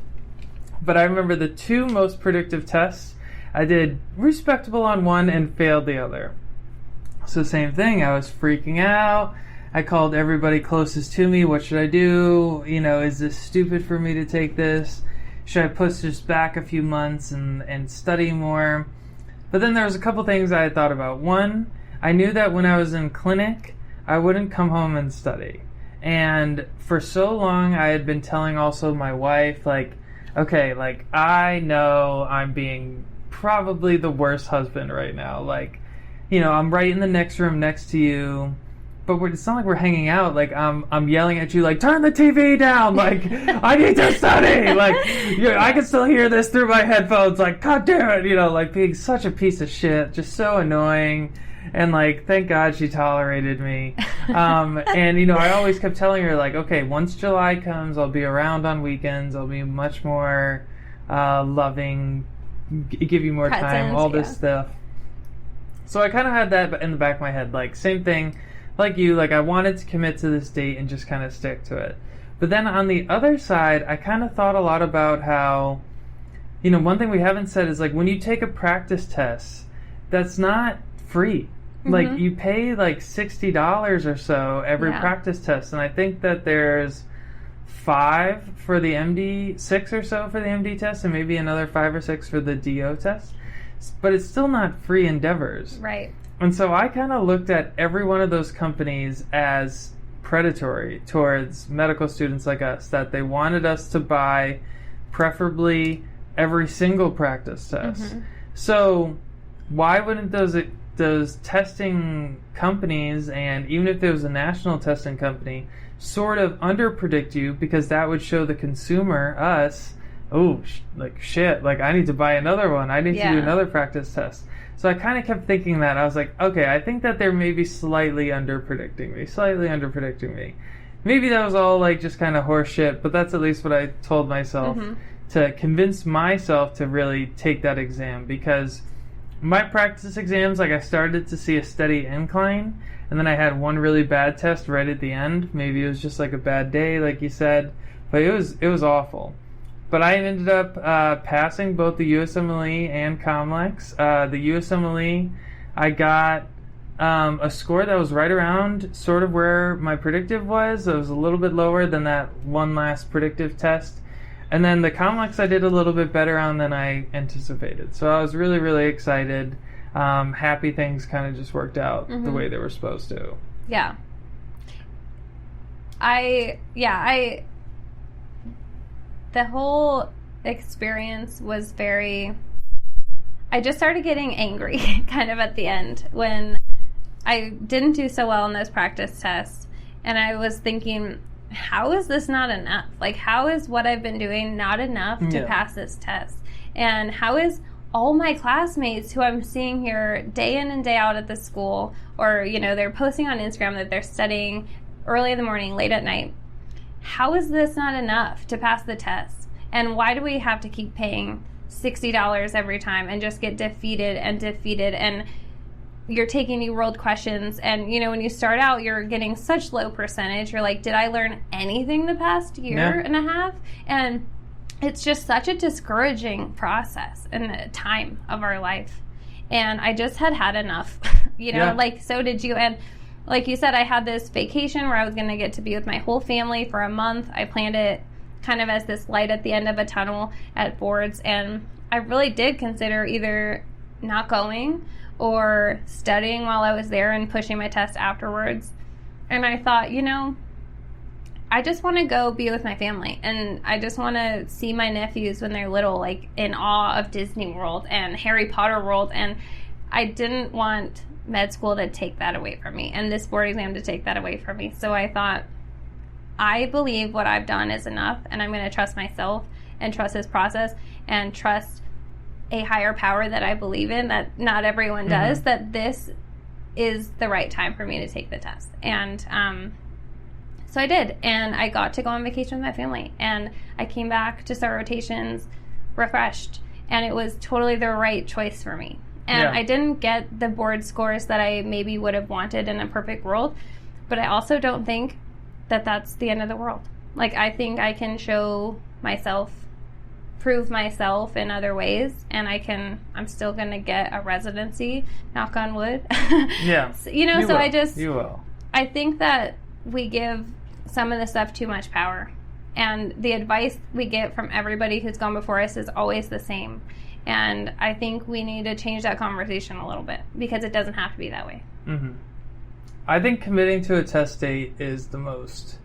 But I remember the two most predictive tests, I did respectable on one and failed the other. So same thing, I was freaking out. I called everybody closest to me. What should I do? You know, is this stupid for me to take this? Should I push this back a few months and study more? But then there was a couple things I had thought about. One, I knew that when I was in clinic, I wouldn't come home and study. And for so long, I had been telling also my wife, like, okay, like, I know I'm being probably the worst husband right now. Like, you know, I'm right in the next room next to you. But it's not like we're hanging out. Like, I'm yelling at you, like, turn the TV down. Like, I need to study. Like, I can still hear this through my headphones. Like, God damn it. You know, like, being such a piece of shit. Just so annoying. And, like, thank God she tolerated me. And, you know, I always kept telling her, like, okay, once July comes, I'll be around on weekends. I'll be much more loving, give you more time, all this stuff. So I kind of had that in the back of my head. Like, same thing. Like you, like I wanted to commit to this date and just kind of stick to it. But then on the other side, I kind of thought a lot about how, you know, one thing we haven't said is like when you take a practice test, that's not free. Like you pay like $60 or so every practice test. And I think that there's 5 for the MD, 6 or so for the MD test, and maybe another 5 or 6 for the DO test. But it's still not free endeavors. Right. And so I kind of looked at every one of those companies as predatory towards medical students like us, that they wanted us to buy preferably every single practice test. So why wouldn't those testing companies, and even if there was a national testing company, sort of underpredict you, because that would show the consumer, us, oh, like shit, like I need to buy another one. I need to do another practice test. So I kind of kept thinking that. I was like, okay, I think that they're maybe slightly underpredicting me. Maybe that was all like just kind of horse shit, but that's at least what I told myself to convince myself to really take that exam, because my practice exams, like I started to see a steady incline, and then I had one really bad test right at the end. Maybe it was just like a bad day, like you said, but it was awful. But I ended up passing both the USMLE and COMLEX. The USMLE, I got a score that was right around sort of where my predictive was. It was a little bit lower than that one last predictive test. And then the COMLEX I did a little bit better on than I anticipated. So I was really, really excited. Happy things kind of just worked out the way they were supposed to. Yeah. The whole experience was I just started getting angry kind of at the end when I didn't do so well in those practice tests. And I was thinking, how is this not enough? Like, how is what I've been doing not enough to pass this test? And how is all my classmates who I'm seeing here day in and day out at the school, or, you know, they're posting on Instagram that they're studying early in the morning, late at night, how is this not enough to pass the test? And why do we have to keep paying $60 every time and just get defeated? And you're taking new world questions, and, you know, when you start out, you're getting such low percentage. You're like, did I learn anything the past year and a half? And it's just such a discouraging process and a time of our life. And I just had enough, you know, like, so did you. And like you said, I had this vacation where I was going to get to be with my whole family for a month. I planned it kind of as this light at the end of a tunnel at boards, and I really did consider either not going or studying while I was there and pushing my test afterwards. And I thought, you know, I just want to go be with my family, and I just want to see my nephews when they're little, like in awe of Disney World and Harry Potter World, and I didn't want med school to take that away from me and this board exam to take that away from me. So I thought, I believe what I've done is enough, and I'm going to trust myself and trust this process. and trust a higher power that I believe in, that not everyone does, that this is the right time for me to take the test. And so I did, and I got to go on vacation with my family, and I came back to start rotations refreshed, and it was totally the right choice for me. And I didn't get the board scores that I maybe would have wanted in a perfect world, but I also don't think that that's the end of the world. Like, I think I can show myself, prove myself in other ways, and I'm still going to get a residency, knock on wood. Yeah. You will. You will. I think that we give some of the stuff too much power, and the advice we get from everybody who's gone before us is always the same. And I think we need to change that conversation a little bit, because it doesn't have to be that way. Mm-hmm. I think committing to a test date is the most,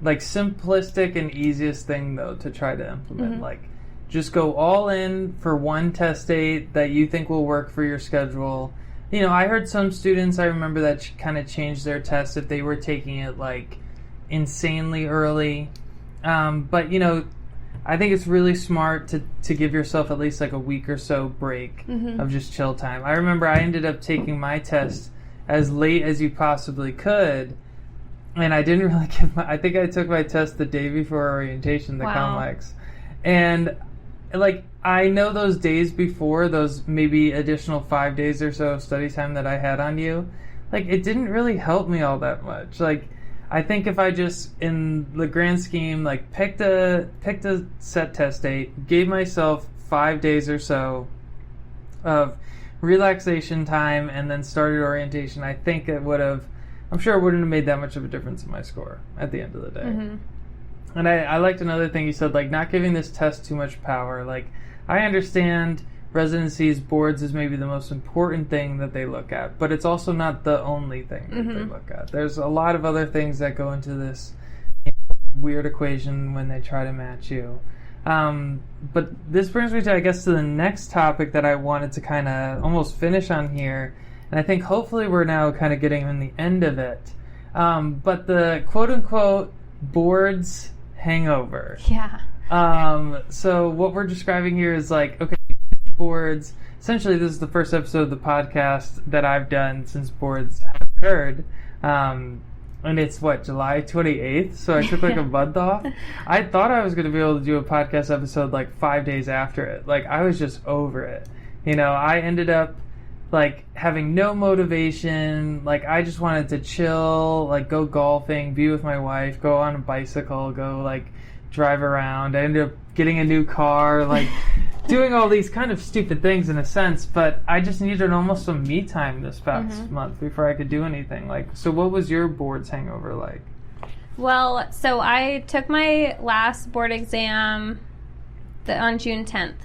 like, simplistic and easiest thing, though, to try to implement. Like, just go all in for one test date that you think will work for your schedule. You know, I heard some students, I remember, that kind of changed their test if they were taking it, like, insanely early. But, you know, I think it's really smart to give yourself at least, like, a week or so break of just chill time. I remember I ended up taking my test as late as you possibly could, and I didn't really I think I took my test the day before orientation, the COMLEX. And, like, I know those days before, those maybe additional 5 days or so of study time that I had on you, like, it didn't really help me all that much. Like, I think if I just, in the grand scheme, like, picked a set test date, gave myself 5 days or so of relaxation time, and then started orientation, I think I'm sure it wouldn't have made that much of a difference in my score at the end of the day. And I liked another thing you said, like, not giving this test too much power. Like, I understand residencies, boards is maybe the most important thing that they look at, but it's also not the only thing that they look at. There's a lot of other things that go into this weird equation when they try to match you. But this brings me to, I guess, to the next topic that I wanted to kind of almost finish on here, and I think hopefully we're now kind of getting in the end of it. But the quote-unquote boards hangover. Yeah. So what we're describing here is, like, okay, boards. Essentially, this is the first episode of the podcast that I've done since boards have occurred. And it's, July 28th? So I took, like, a month off. I thought I was going to be able to do a podcast episode, like, 5 days after it. Like, I was just over it. You know, I ended up, like, having no motivation. Like, I just wanted to chill, like, go golfing, be with my wife, go on a bicycle, go, like, drive around. I ended up getting a new car, like, doing all these kind of stupid things in a sense, but I just needed almost some me time this past month before I could do anything. Like, so what was your boards hangover like? Well, so I took my last board exam on June 10th,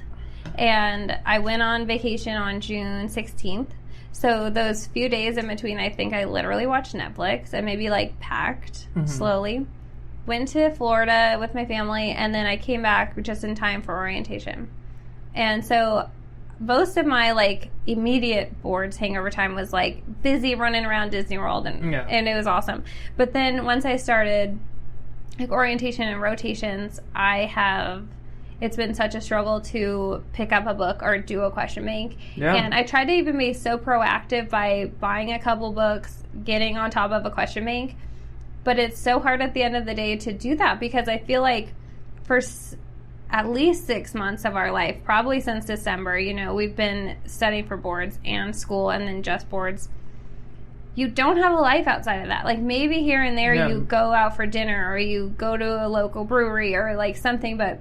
and I went on vacation on June 16th. So those few days in between, I think I literally watched Netflix and maybe, like, packed slowly. Went to Florida with my family, and then I came back just in time for orientation. And so most of my, like, immediate boards hangover time was, like, busy running around Disney World, and it was awesome. But then once I started, like, orientation and rotations, it's been such a struggle to pick up a book or do a question bank. Yeah. And I tried to even be so proactive by buying a couple books, getting on top of a question bank. But it's so hard at the end of the day to do that, because I feel like for at least 6 months of our life, probably since December, you know, we've been studying for boards and school and then just boards. You don't have a life outside of that. Like, maybe here and there you go out for dinner, or you go to a local brewery or, like, something, but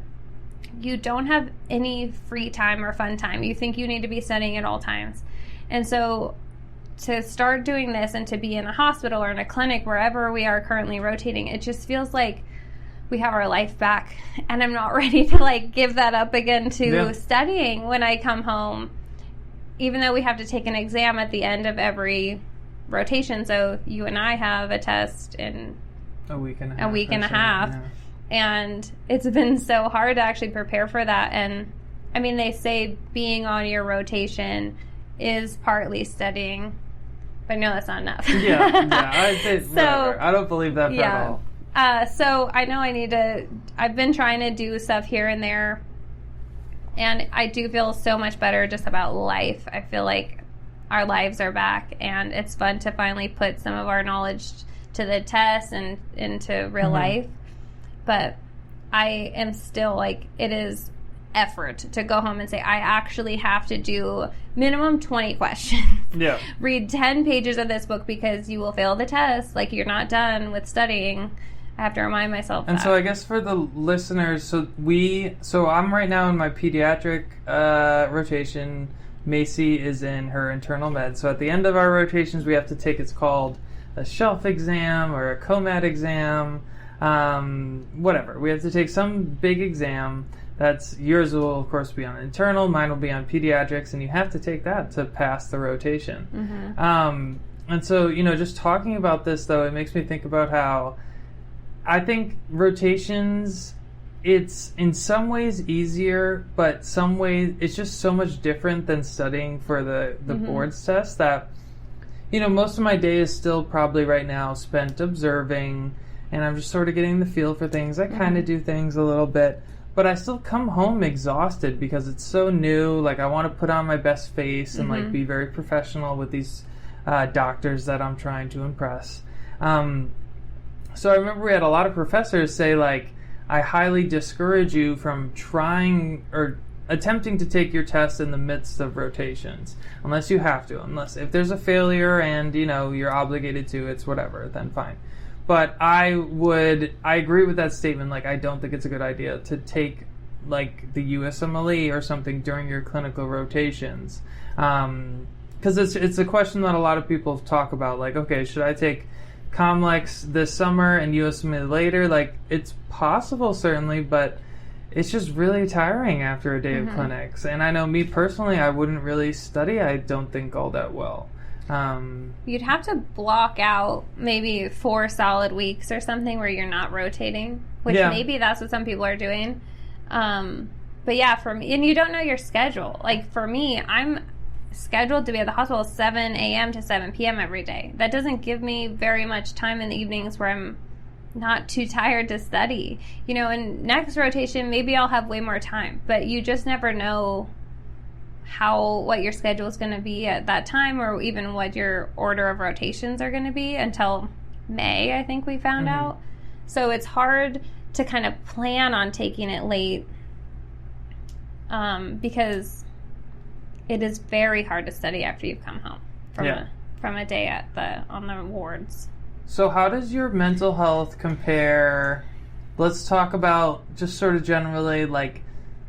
you don't have any free time or fun time. You think you need to be studying at all times. And so to start doing this and to be in a hospital or in a clinic, wherever we are currently rotating, it just feels like we have our life back, and I'm not ready to, like, give that up again to studying when I come home, even though we have to take an exam at the end of every rotation. So you and I have a test in a week and a half. Yeah. And it's been so hard to actually prepare for that. And I mean, they say being on your rotation is partly studying, but no, that's not enough. I say whatever. I don't believe that at all. So I know I've been trying to do stuff here and there And I do feel so much better just about life. I feel like our lives are back, and it's fun to finally put some of our knowledge to the test and into real life. But I am still like, it is effort to go home and say, I actually have to do minimum 20 questions. Yeah. Read 10 pages of this book because you will fail the test. Like, you're not done with studying. I have to remind myself and that. So I guess for the listeners, so I'm right now in my pediatric rotation. Maycee is in her internal med. So at the end of our rotations, we have to take, it's called a shelf exam or a COMLEX exam, whatever. We have to take some big exam. That's yours will, of course, be on internal. Mine will be on pediatrics, and you have to take that to pass the rotation. And so, just talking about this, though, it makes me think about how I think rotations, it's in some ways easier, but some ways it's just so much different than studying for the boards test that, most of my day is still probably right now spent observing, and I'm just sort of getting the feel for things. I kind of do things a little bit. But I still come home exhausted because it's so new. Like, I want to put on my best face and, like, be very professional with these doctors that I'm trying to impress. So I remember we had a lot of professors say, like, I highly discourage you from trying or attempting to take your test in the midst of rotations. Unless you have to. If there's a failure and, you're obligated to, it's whatever, then fine. But I agree with that statement. Like, I don't think it's a good idea to take, like, the USMLE or something during your clinical rotations. Because it's a question that a lot of people talk about. Like, okay, should I take COMLEX this summer and USMLE later? Like, it's possible, certainly, but it's just really tiring after a day of clinics. And I know me personally, I wouldn't really study, I don't think, all that well. You'd have to block out maybe 4 solid weeks or something where you're not rotating, which maybe that's what some people are doing. But yeah, for me, and you don't know your schedule. Like, for me, I'm scheduled to be at the hospital 7 a.m. to 7 p.m. every day. That doesn't give me very much time in the evenings where I'm not too tired to study. In next rotation, maybe I'll have way more time, but you just never know what your schedule is going to be at that time, or even what your order of rotations are going to be until May, I think we found out. So it's hard to kind of plan on taking it late because it is very hard to study after you've come home from a day on the wards. So how does your mental health compare? Let's talk about just sort of generally, like,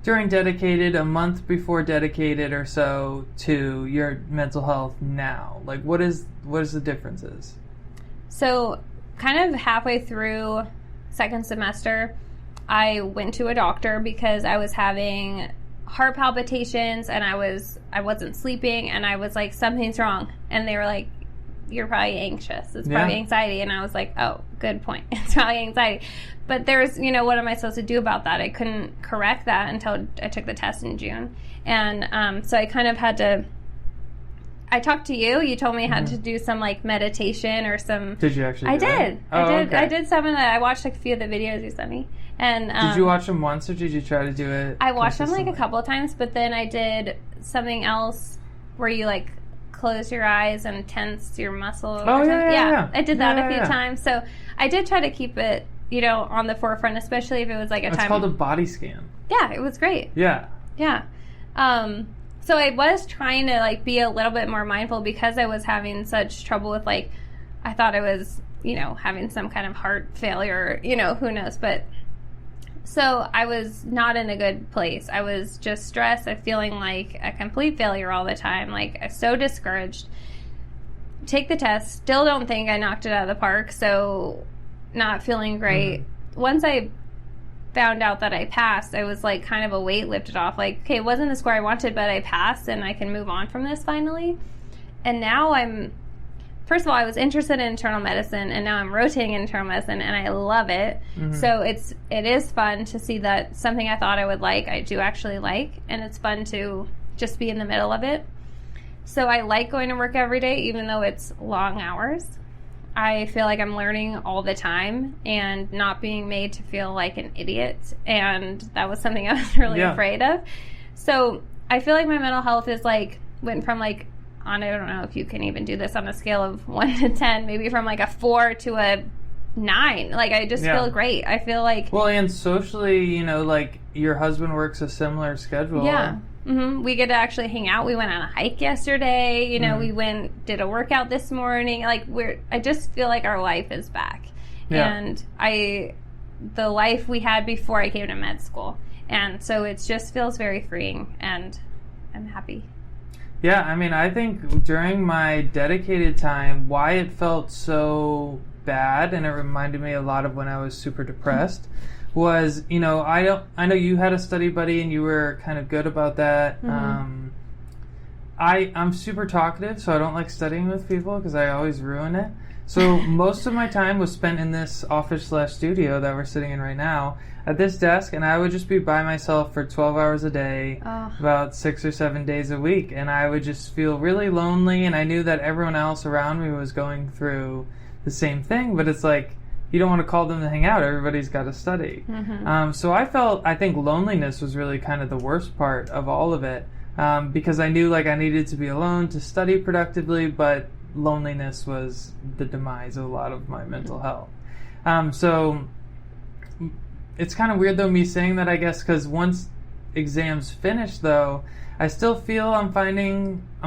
during dedicated, a month before dedicated or so, to your mental health now. Like, what is the differences? So kind of halfway through second semester, I went to a doctor because I was having heart palpitations and I wasn't sleeping, and I was like, something's wrong. And they were like, you're probably anxious. It's probably anxiety. And I was like, oh, good point. It's probably anxiety. But there's, what am I supposed to do about that? I couldn't correct that until I took the test in June. And so I kind of had to, I talked to you. You told me I had to do some, like, meditation or some. Did you actually I do did. That? Okay. I did some of that. I watched, like, a few of the videos you sent me. And did you watch them once, or did you try to do it? I watched them, like, a couple of times, but then I did something else where you, like, close your eyes and tense your muscles. Oh, yeah. I did that a few times. So I did try to keep it, on the forefront, especially if it was like a time. It's called a body scan. Yeah, it was great. Yeah. Yeah. So I was trying to, like, be a little bit more mindful because I was having such trouble with, like, I thought I was, having some kind of heart failure, who knows. But so I was not in a good place. I was just stressed. I'm feeling like a complete failure all the time. Like, I'm so discouraged. Take the test. Still don't think I knocked it out of the park. So not feeling great. Once I found out that I passed, I was like, kind of a weight lifted off. Like, okay, it wasn't the score I wanted, but I passed and I can move on from this finally. And now first of all, I was interested in internal medicine, and now I'm rotating in internal medicine, and I love it. So it is fun to see that something I thought I would like, I do actually like, and it's fun to just be in the middle of it. So I like going to work every day, even though it's long hours. I feel like I'm learning all the time and not being made to feel like an idiot, and that was something I was really afraid of. So I feel like my mental health is like, went from like, I don't know if you can even do this on a scale of 1 to 10, maybe from like a 4 to a 9. Like, I just feel great. I feel like... Well, and socially, you know, like, your husband works a similar schedule. Yeah. Mm-hmm. We get to actually hang out. We went on a hike yesterday. You know, we did a workout this morning. Like, I just feel like our life is back. Yeah. And the life we had before I came to med school. And so it just feels very freeing, and I'm happy. Yeah, I mean, I think during my dedicated time, why it felt so bad, and it reminded me a lot of when I was super depressed, was, you know, I know you had a study buddy and you were kind of good about that. Mm-hmm. I'm super talkative, so I don't like studying with people because I always ruin it. So most of my time was spent in this office/studio that we're sitting in right now at this desk, and I would just be by myself for 12 hours a day, about 6 or 7 days a week, and I would just feel really lonely, and I knew that everyone else around me was going through the same thing, but it's like, you don't want to call them to hang out. Everybody's got to study. Mm-hmm. So I think loneliness was really kind of the worst part of all of it, because I knew like I needed to be alone to study productively, but loneliness was the demise of a lot of my mental health. So it's kind of weird though, me saying that, I guess, because once exams finish though, I still feel I'm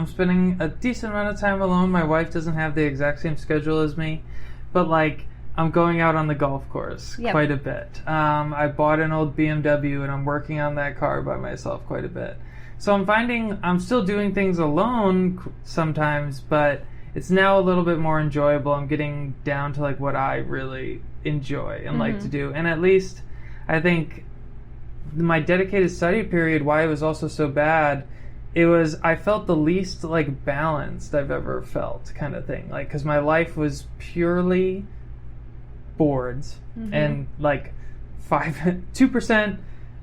spending a decent amount of time alone. My wife doesn't have the exact same schedule as me, but like, I'm going out on the golf course quite a bit. I bought an old BMW and I'm working on that car by myself quite a bit. So I'm finding I'm still doing things alone sometimes, but it's now a little bit more enjoyable. I'm getting down to like what I really enjoy and like to do. And at least I think my dedicated study period, why it was also so bad, I felt the least like balanced I've ever felt, kind of thing. Like, because my life was purely boards, and like 2%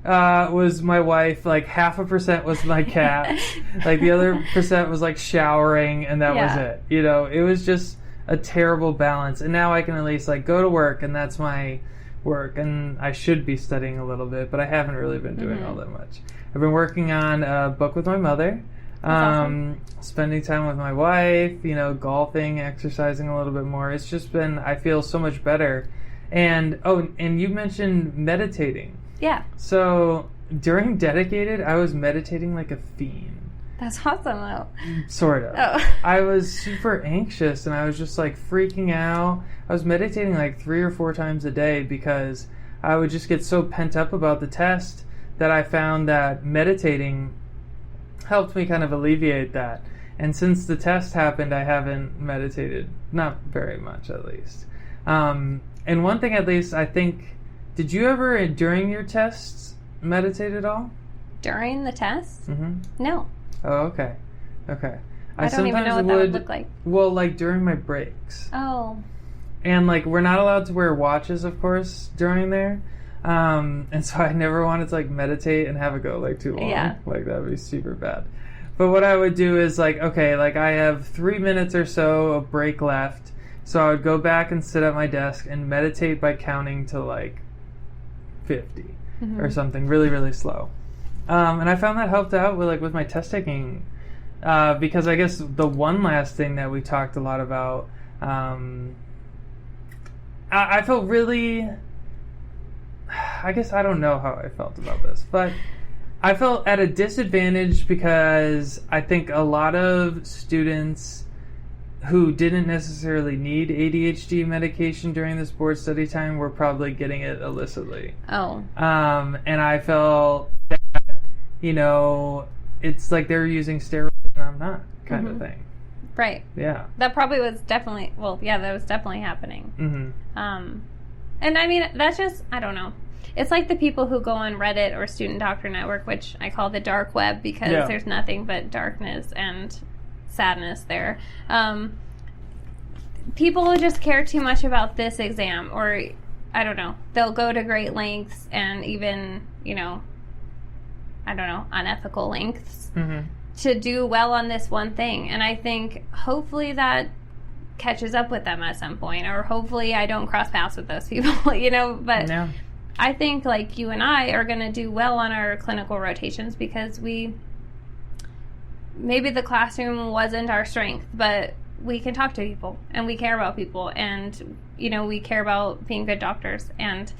was my wife, like 0.5% was my cat, like the other percent was like showering, and that was it. You know, it was just a terrible balance. And now I can at least like go to work, and that's my work, and I should be studying a little bit, but I haven't really been doing all that much. I've been working on a book with my mother, awesome. Spending time with my wife, you know, golfing, exercising a little bit more. It's just been, I feel so much better. And you mentioned meditating. Yeah. So during dedicated, I was meditating like a fiend. That's awesome, though. Sort of. Oh. I was super anxious, and I was just like freaking out. I was meditating like 3 or 4 times a day because I would just get so pent up about the test that I found that meditating helped me kind of alleviate that. And since the test happened, I haven't meditated, not very much at least. And one thing at least, I think, did you ever, during your tests, meditate at all? During the test? Mm-hmm. No. Oh, okay. Okay. I don't even know what that would look like. Well, like during my breaks. Oh. And like, we're not allowed to wear watches, of course, during there. And so I never wanted to like meditate and have it go like too long. Yeah. Like, that would be super bad. But what I would do is like, okay, like I have 3 minutes or so of break left. So I would go back and sit at my desk and meditate by counting to like 50 or something really, really slow. And I found that helped out with my test taking, because I guess the one last thing that we talked a lot about, I felt really, I guess I don't know how I felt about this, but I felt at a disadvantage because I think a lot of students who didn't necessarily need ADHD medication during this board study time were probably getting it illicitly. Oh. And I felt that, you know, it's like they're using steroids and I'm not, kind of thing. Right. Yeah. That probably was definitely, that was definitely happening. Mm-hmm. And I mean, that's just, I don't know. It's like the people who go on Reddit or Student Doctor Network, which I call the dark web because there's nothing but darkness and sadness there. People will just care too much about this exam, or I don't know, they'll go to great lengths and even, you know, I don't know, unethical lengths to do well on this one thing. And I think hopefully that catches up with them at some point, or hopefully I don't cross paths with those people, you know, but I think like you and I are going to do well on our clinical rotations because maybe the classroom wasn't our strength, but we can talk to people and we care about people, and we care about being good doctors, and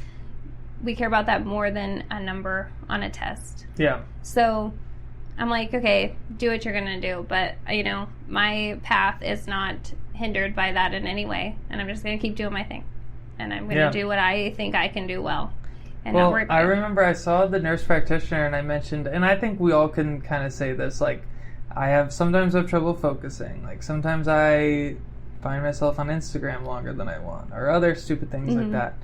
we care about that more than a number on a test. Yeah. So I'm like, okay, do what you're going to do, but my path is not hindered by that in any way, and I'm just going to keep doing my thing, and I'm going to do what I think I can do well. And not worry about I remember I saw the nurse practitioner, and I mentioned, and I think we all can kind of say this, like, sometimes I have trouble focusing. Like, sometimes I find myself on Instagram longer than I want, or other stupid things like that.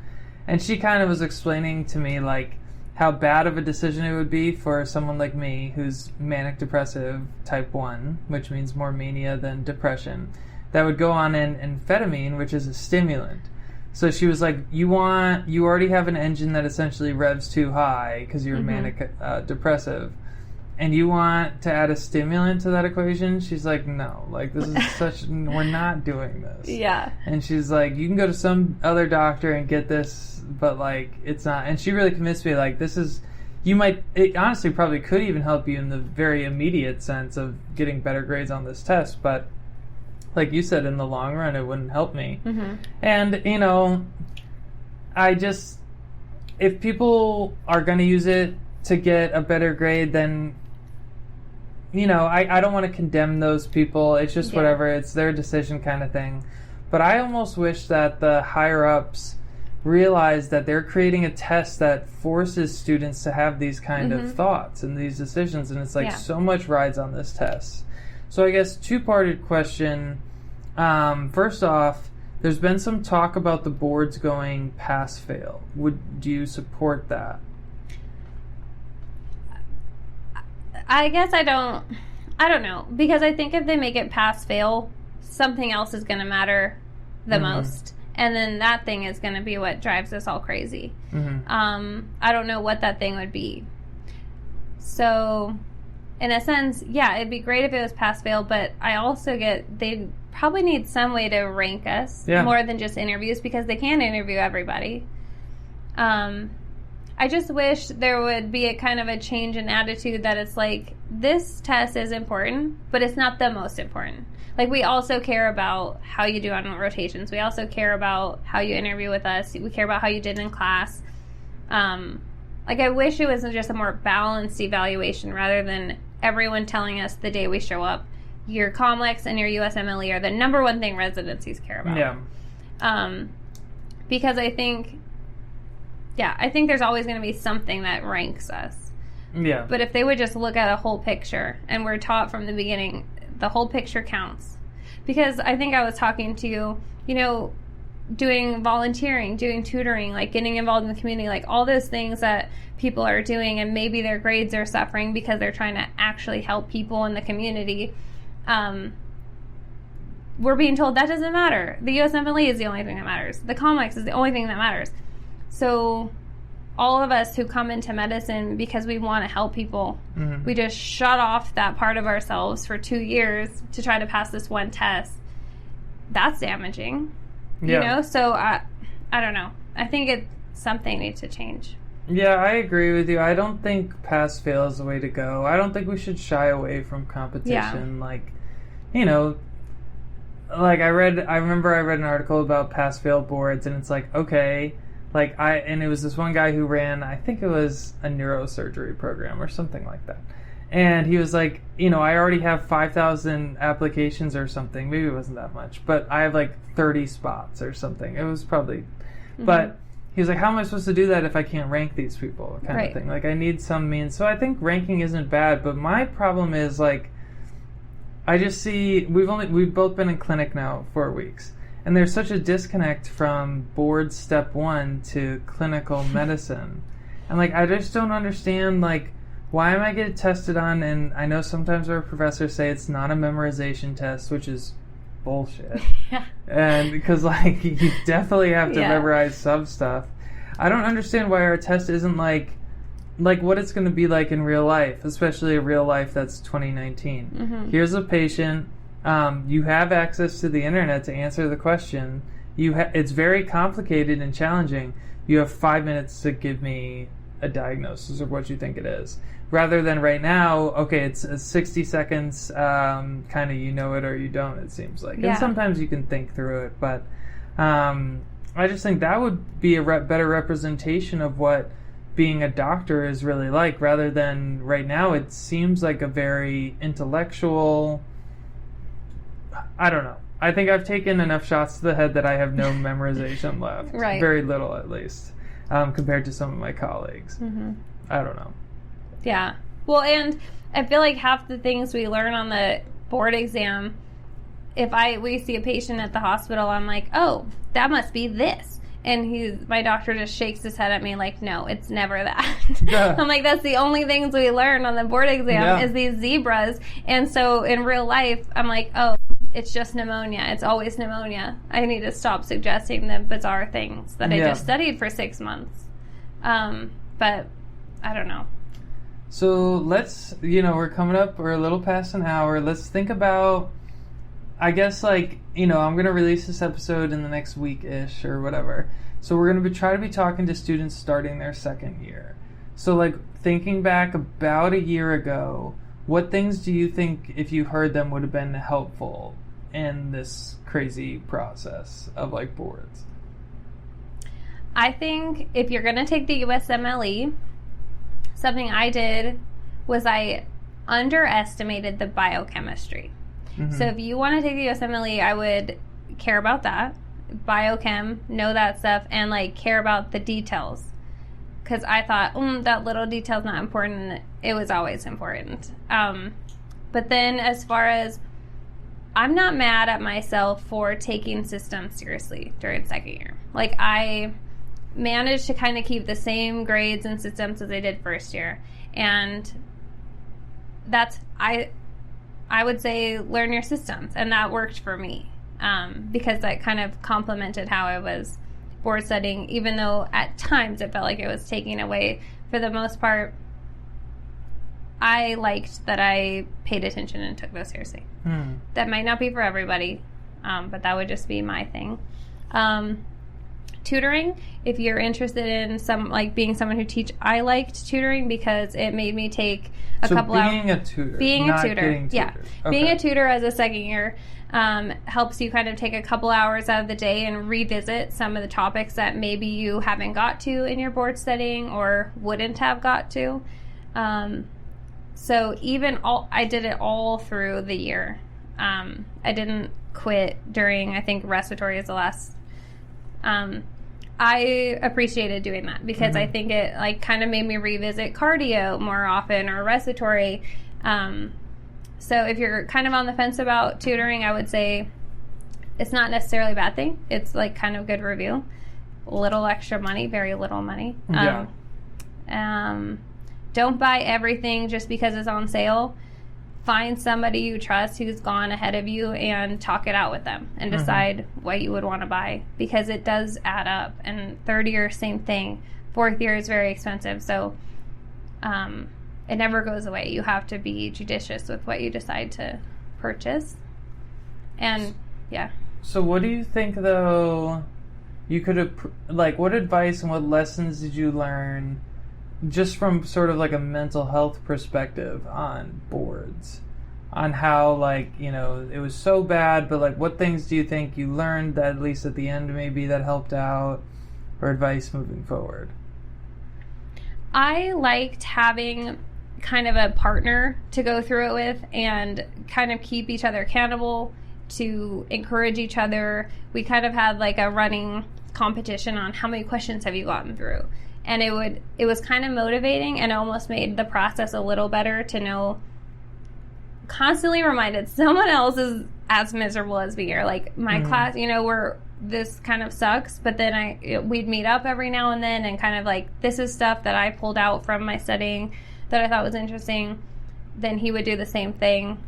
And she kind of was explaining to me, like, how bad of a decision it would be for someone like me, who's manic depressive type 1, which means more mania than depression, that would go on amphetamine, which is a stimulant. So she was like, you already have an engine that essentially revs too high because you're manic depressive, and you want to add a stimulant to that equation? She's like, no, like, this is we're not doing this. Yeah. And she's like, you can go to some other doctor and get this, but, like, it's not. And she really convinced me, like, it honestly probably could even help you in the very immediate sense of getting better grades on this test, but like you said, in the long run, it wouldn't help me. And, if people are going to use it to get a better grade, then, I don't want to condemn those people. It's just whatever. It's their decision kind of thing. But I almost wish that the higher-ups realize that they're creating a test that forces students to have these kind of thoughts and these decisions. And it's like so much rides on this test. So I guess two-parted question. First off, there's been some talk about the boards going pass-fail. Do you support that? I guess I don't know, because I think if they make it pass-fail, something else is going to matter the most. And then that thing is going to be what drives us all crazy. I don't know what that thing would be. So, in a sense, yeah, it'd be great if it was pass-fail, but I also they probably need some way to rank us more than just interviews, because they can't interview everybody. I just wish there would be a kind of a change in attitude that it's like, this test is important, but it's not the most important. Like, we also care about how you do on rotations. We also care about how you interview with us. We care about how you did in class. Like, I wish it was just a more balanced evaluation rather than everyone telling us the day we show up, your COMLEX and your USMLE are the number one thing residencies care about. Yeah. Because I think there's always going to be something that ranks us. Yeah. But if they would just look at a whole picture, and we're taught from the beginning, the whole picture counts. Because I think I was talking to you, doing volunteering, doing tutoring, like getting involved in the community, like all those things that people are doing, and maybe their grades are suffering because they're trying to actually help people in the community. We're being told that doesn't matter. The USMLE is the only thing that matters. The COMLEX is the only thing that matters. So all of us who come into medicine because we want to help people, we just shut off that part of ourselves for 2 years to try to pass this one test. That's damaging. So I don't know. I think something needs to change. Yeah, I agree with you. I don't think pass-fail is the way to go. I don't think we should shy away from competition. Like, I remember I read an article about pass-fail boards, and it's like, okay, and it was this one guy who ran, I think it was a neurosurgery program or something like that. And he was like, I already have 5,000 applications or something. Maybe it wasn't that much, but I have like 30 spots or something. It was probably, but he was like, how am I supposed to do that if I can't rank these people, kind of thing. Like, I need some means. So I think ranking isn't bad, but my problem is, like, I just see, we've both been in clinic now 4 weeks. And there's such a disconnect from board step 1 to clinical medicine. And, like, I just don't understand, like, why am I getting tested on? And I know sometimes our professors say it's not a memorization test, which is bullshit. And because, like, you definitely have to memorize some stuff. I don't understand why our test isn't, like what it's going to be like in real life, especially a real life that's 2019. Here's a patient. You have access to the internet to answer the question. It's very complicated and challenging. you have 5 minutes to give me a diagnosis of what you think it is. Rather than right now, okay, it's 60 seconds, kind of you know it or you don't, it seems like. Yeah. And sometimes you can think through it, but I just think that would be a better representation of what being a doctor is really like, rather than right now it seems like a very intellectual, I don't know. I think I've taken enough shots to the head that I have no memorization left. Right. Very little, at least, compared to some of my colleagues. Mm-hmm. I don't know. Yeah. Well, and I feel like half the things we learn on the board exam, if we see a patient at the hospital, I'm like, oh, that must be this. And my doctor just shakes his head at me like, no, it's never that. Yeah. I'm like, that's the only things we learn on the board exam is these zebras. And so in real life, I'm like, oh, it's just pneumonia. It's always pneumonia. I need to stop suggesting the bizarre things that I just studied for 6 months. But I don't know. So let's, we're coming up, we're a little past an hour. Let's think about, I guess, like, I'm going to release this episode in the next week-ish or whatever. So we're going to try to be talking to students starting their second year. So, like, thinking back about a year ago, what things do you think, if you heard them, would have been helpful in this crazy process of, like, boards? I think if you're going to take the USMLE, something I did was I underestimated the biochemistry. Mm-hmm. So if you want to take the USMLE, I would care about that. Biochem, know that stuff, and, like, care about the details. Because I thought, that little detail's not important, and it was always important. But then as far as, I'm not mad at myself for taking systems seriously during second year. Like, I managed to kind of keep the same grades in systems as I did first year. And that's, I would say learn your systems, and that worked for me because that kind of complemented how I was board studying, even though at times it felt like it was taking away. For the most part, I liked that I paid attention and took those seriously. That might not be for everybody, but that would just be my thing. Tutoring, if you're interested in being someone who I liked tutoring because it made me take a couple hours. Being a tutor. Yeah. Okay. Being a tutor as a second year helps you kind of take a couple hours out of the day and revisit some of the topics that maybe you haven't got to in your board studying or wouldn't have got to. So I did it all through the year. I didn't quit during, I think, respiratory is the last. I appreciated doing that because I think it kind of made me revisit cardio more often or respiratory. So if you're kind of on the fence about tutoring, I would say it's not necessarily a bad thing. It's kind of good review. Little extra money, very little money. Don't buy everything just because it's on sale. Find somebody you trust who's gone ahead of you and talk it out with them and decide what you would want to buy, because it does add up. And third year, same thing. Fourth year is very expensive. So it never goes away. You have to be judicious with what you decide to purchase. And yeah. So what do you think, though, you could have, what advice and what lessons did you learn just from sort of a mental health perspective on boards, on how it was so bad, but what things do you think you learned that at least at the end maybe that helped out, or advice moving forward? I liked having kind of a partner to go through it with and kind of keep each other accountable, to encourage each other. We kind of had a running competition on how many questions have you gotten through. And it was kind of motivating, and it almost made the process a little better to know, constantly reminded someone else is as miserable as we are. My class, this kind of sucks, but then we'd meet up every now and then and kind of this is stuff that I pulled out from my studying that I thought was interesting. Then he would do the same thing.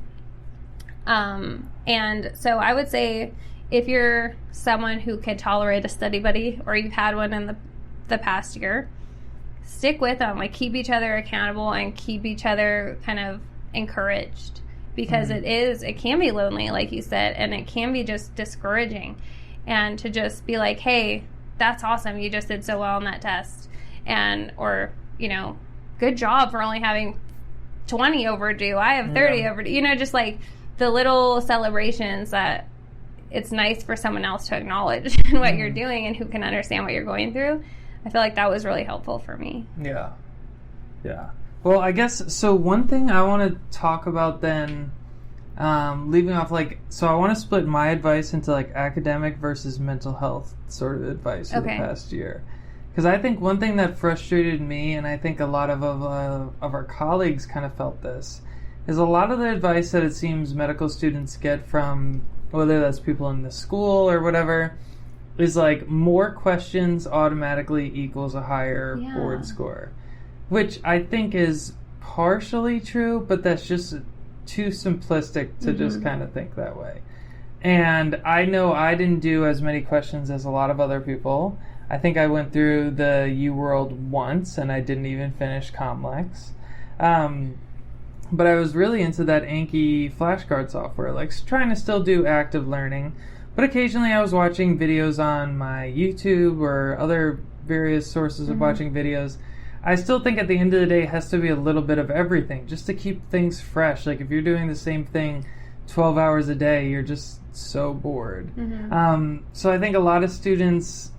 And so I would say if you're someone who can tolerate a study buddy, or you've had one in the past year, stick with them. Keep each other accountable and keep each other kind of encouraged, because it can be lonely, like you said, and it can be just discouraging. And to just be hey, that's awesome. You just did so well on that test. Or, good job for only having 20 overdue. I have 30 overdue. Just like the little celebrations that it's nice for someone else to acknowledge what you're doing and who can understand what you're going through. I feel like that was really helpful for me. Yeah. Yeah. Well, I guess, so one thing I want to talk about then, leaving off, so I want to split my advice into, academic versus mental health sort of advice for the past year. Because I think one thing that frustrated me, and I think a lot of our colleagues kind of felt this, is a lot of the advice that it seems medical students get from, whether that's people in the school or whatever, is more questions automatically equals a higher board score. Which I think is partially true, but that's just too simplistic to just kind of think that way. And I know I didn't do as many questions as a lot of other people. I think I went through the UWorld once, and I didn't even finish COMLEX. But I was really into that Anki flashcard software, trying to still do active learning. But occasionally I was watching videos on my YouTube or other various sources of watching videos. I still think at the end of the day it has to be a little bit of everything, just to keep things fresh. If you're doing the same thing 12 hours a day, you're just so bored. So I think a lot of students,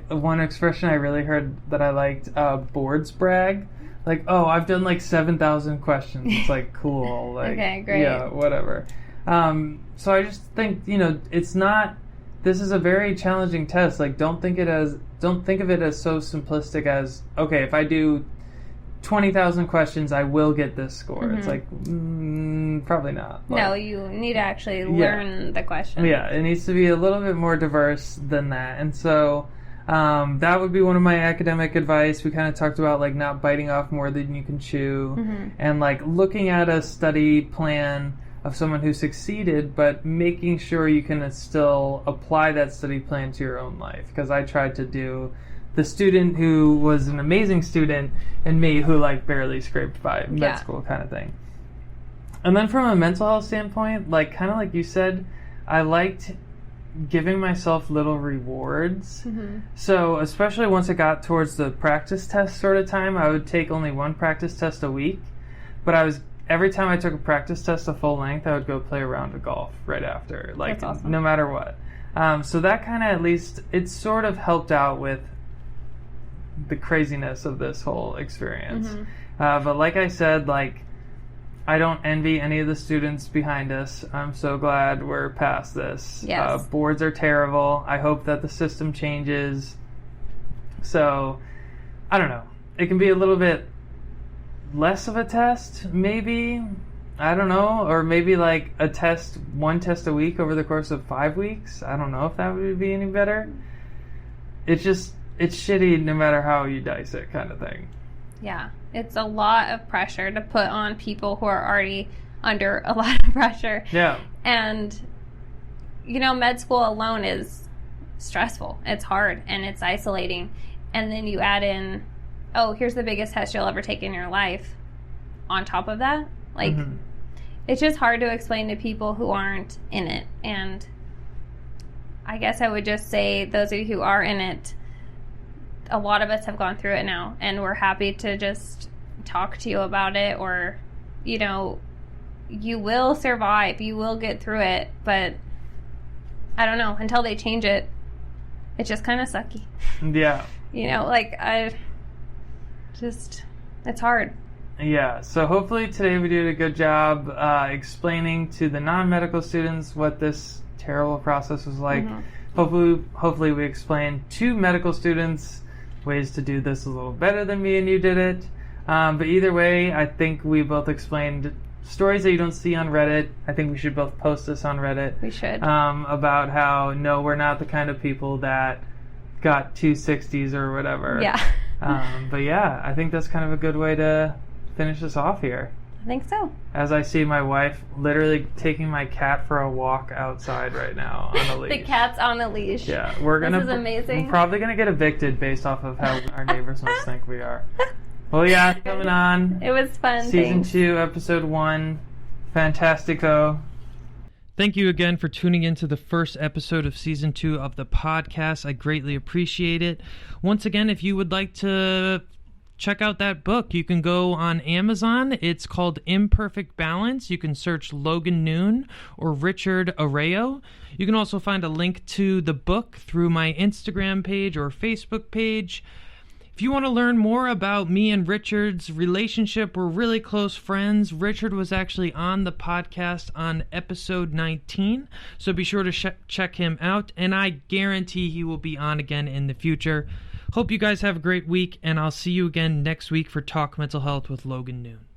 one expression I really heard that I liked, boards brag. I've done 7,000 questions. It's cool. Okay, great. Yeah, whatever. So I just think, it's not, this is a very challenging test. Don't think of it as so simplistic as, okay, if I do 20,000 questions, I will get this score. It's probably not. No, you need to actually learn the question. Yeah, it needs to be a little bit more diverse than that. And so that would be one of my academic advice. We kind of talked about not biting off more than you can chew, and looking at a study plan of someone who succeeded, but making sure you can still apply that study plan to your own life. Because I tried to do the student who was an amazing student and me who barely scraped by med school kind of thing. And then from a mental health standpoint, kind of like you said, I liked giving myself little rewards. So especially once it got towards the practice test sort of time, I would take only one practice test a week, but every time I took a practice test a full length, I would go play a round of golf right after, That's awesome. No matter what. So that kind of, at least, it sort of helped out with the craziness of this whole experience. But like I said, I don't envy any of the students behind us. I'm so glad we're past this. Yes. Boards are terrible. I hope that the system changes. So, I don't know. It can be a little bit less of a test, maybe. I don't know. Or maybe one test a week over the course of 5 weeks. I don't know if that would be any better. It's shitty no matter how you dice it, kind of thing. Yeah. It's a lot of pressure to put on people who are already under a lot of pressure. Yeah. And, med school alone is stressful. It's hard and it's isolating. And then you add in, here's the biggest test you'll ever take in your life on top of that. It's just hard to explain to people who aren't in it. And I guess I would just say, those of you who are in it, a lot of us have gone through it now, and we're happy to just talk to you about it, or, you will survive, you will get through it, but I don't know, until they change it, it's just kind of sucky. Yeah. It's hard. Yeah, so hopefully today we did a good job explaining to the non-medical students what this terrible process was like. Hopefully we explained to medical students ways to do this a little better than me and you did it. But either way, I think we both explained stories that you don't see on Reddit. I think we should both post this on Reddit. We should. About how, no, we're not the kind of people that got 260s or whatever. Yeah. But yeah, I think that's kind of a good way to finish this off here. I think so. As I see my wife literally taking my cat for a walk outside right now on a leash. The cat's on a leash. Yeah, This is amazing. We're probably gonna get evicted based off of how our neighbors must think we are. Well, yeah, coming on. It was fun. Season 2, Episode 1, Fantastico. Thank you again for tuning into the first episode of Season 2 of the podcast. I greatly appreciate it. Once again, if you would like to check out that book, you can go on Amazon. It's called Imperfect Balance. You can search Logan Noone or Richard Arreo. You can also find a link to the book through my Instagram page or Facebook page. If you want to learn more about me and Richard's relationship, we're really close friends. Richard was actually on the podcast on episode 19, so be sure to check him out, and I guarantee he will be on again in the future. Hope you guys have a great week, and I'll see you again next week for Talk Mental Health with Logan Noone.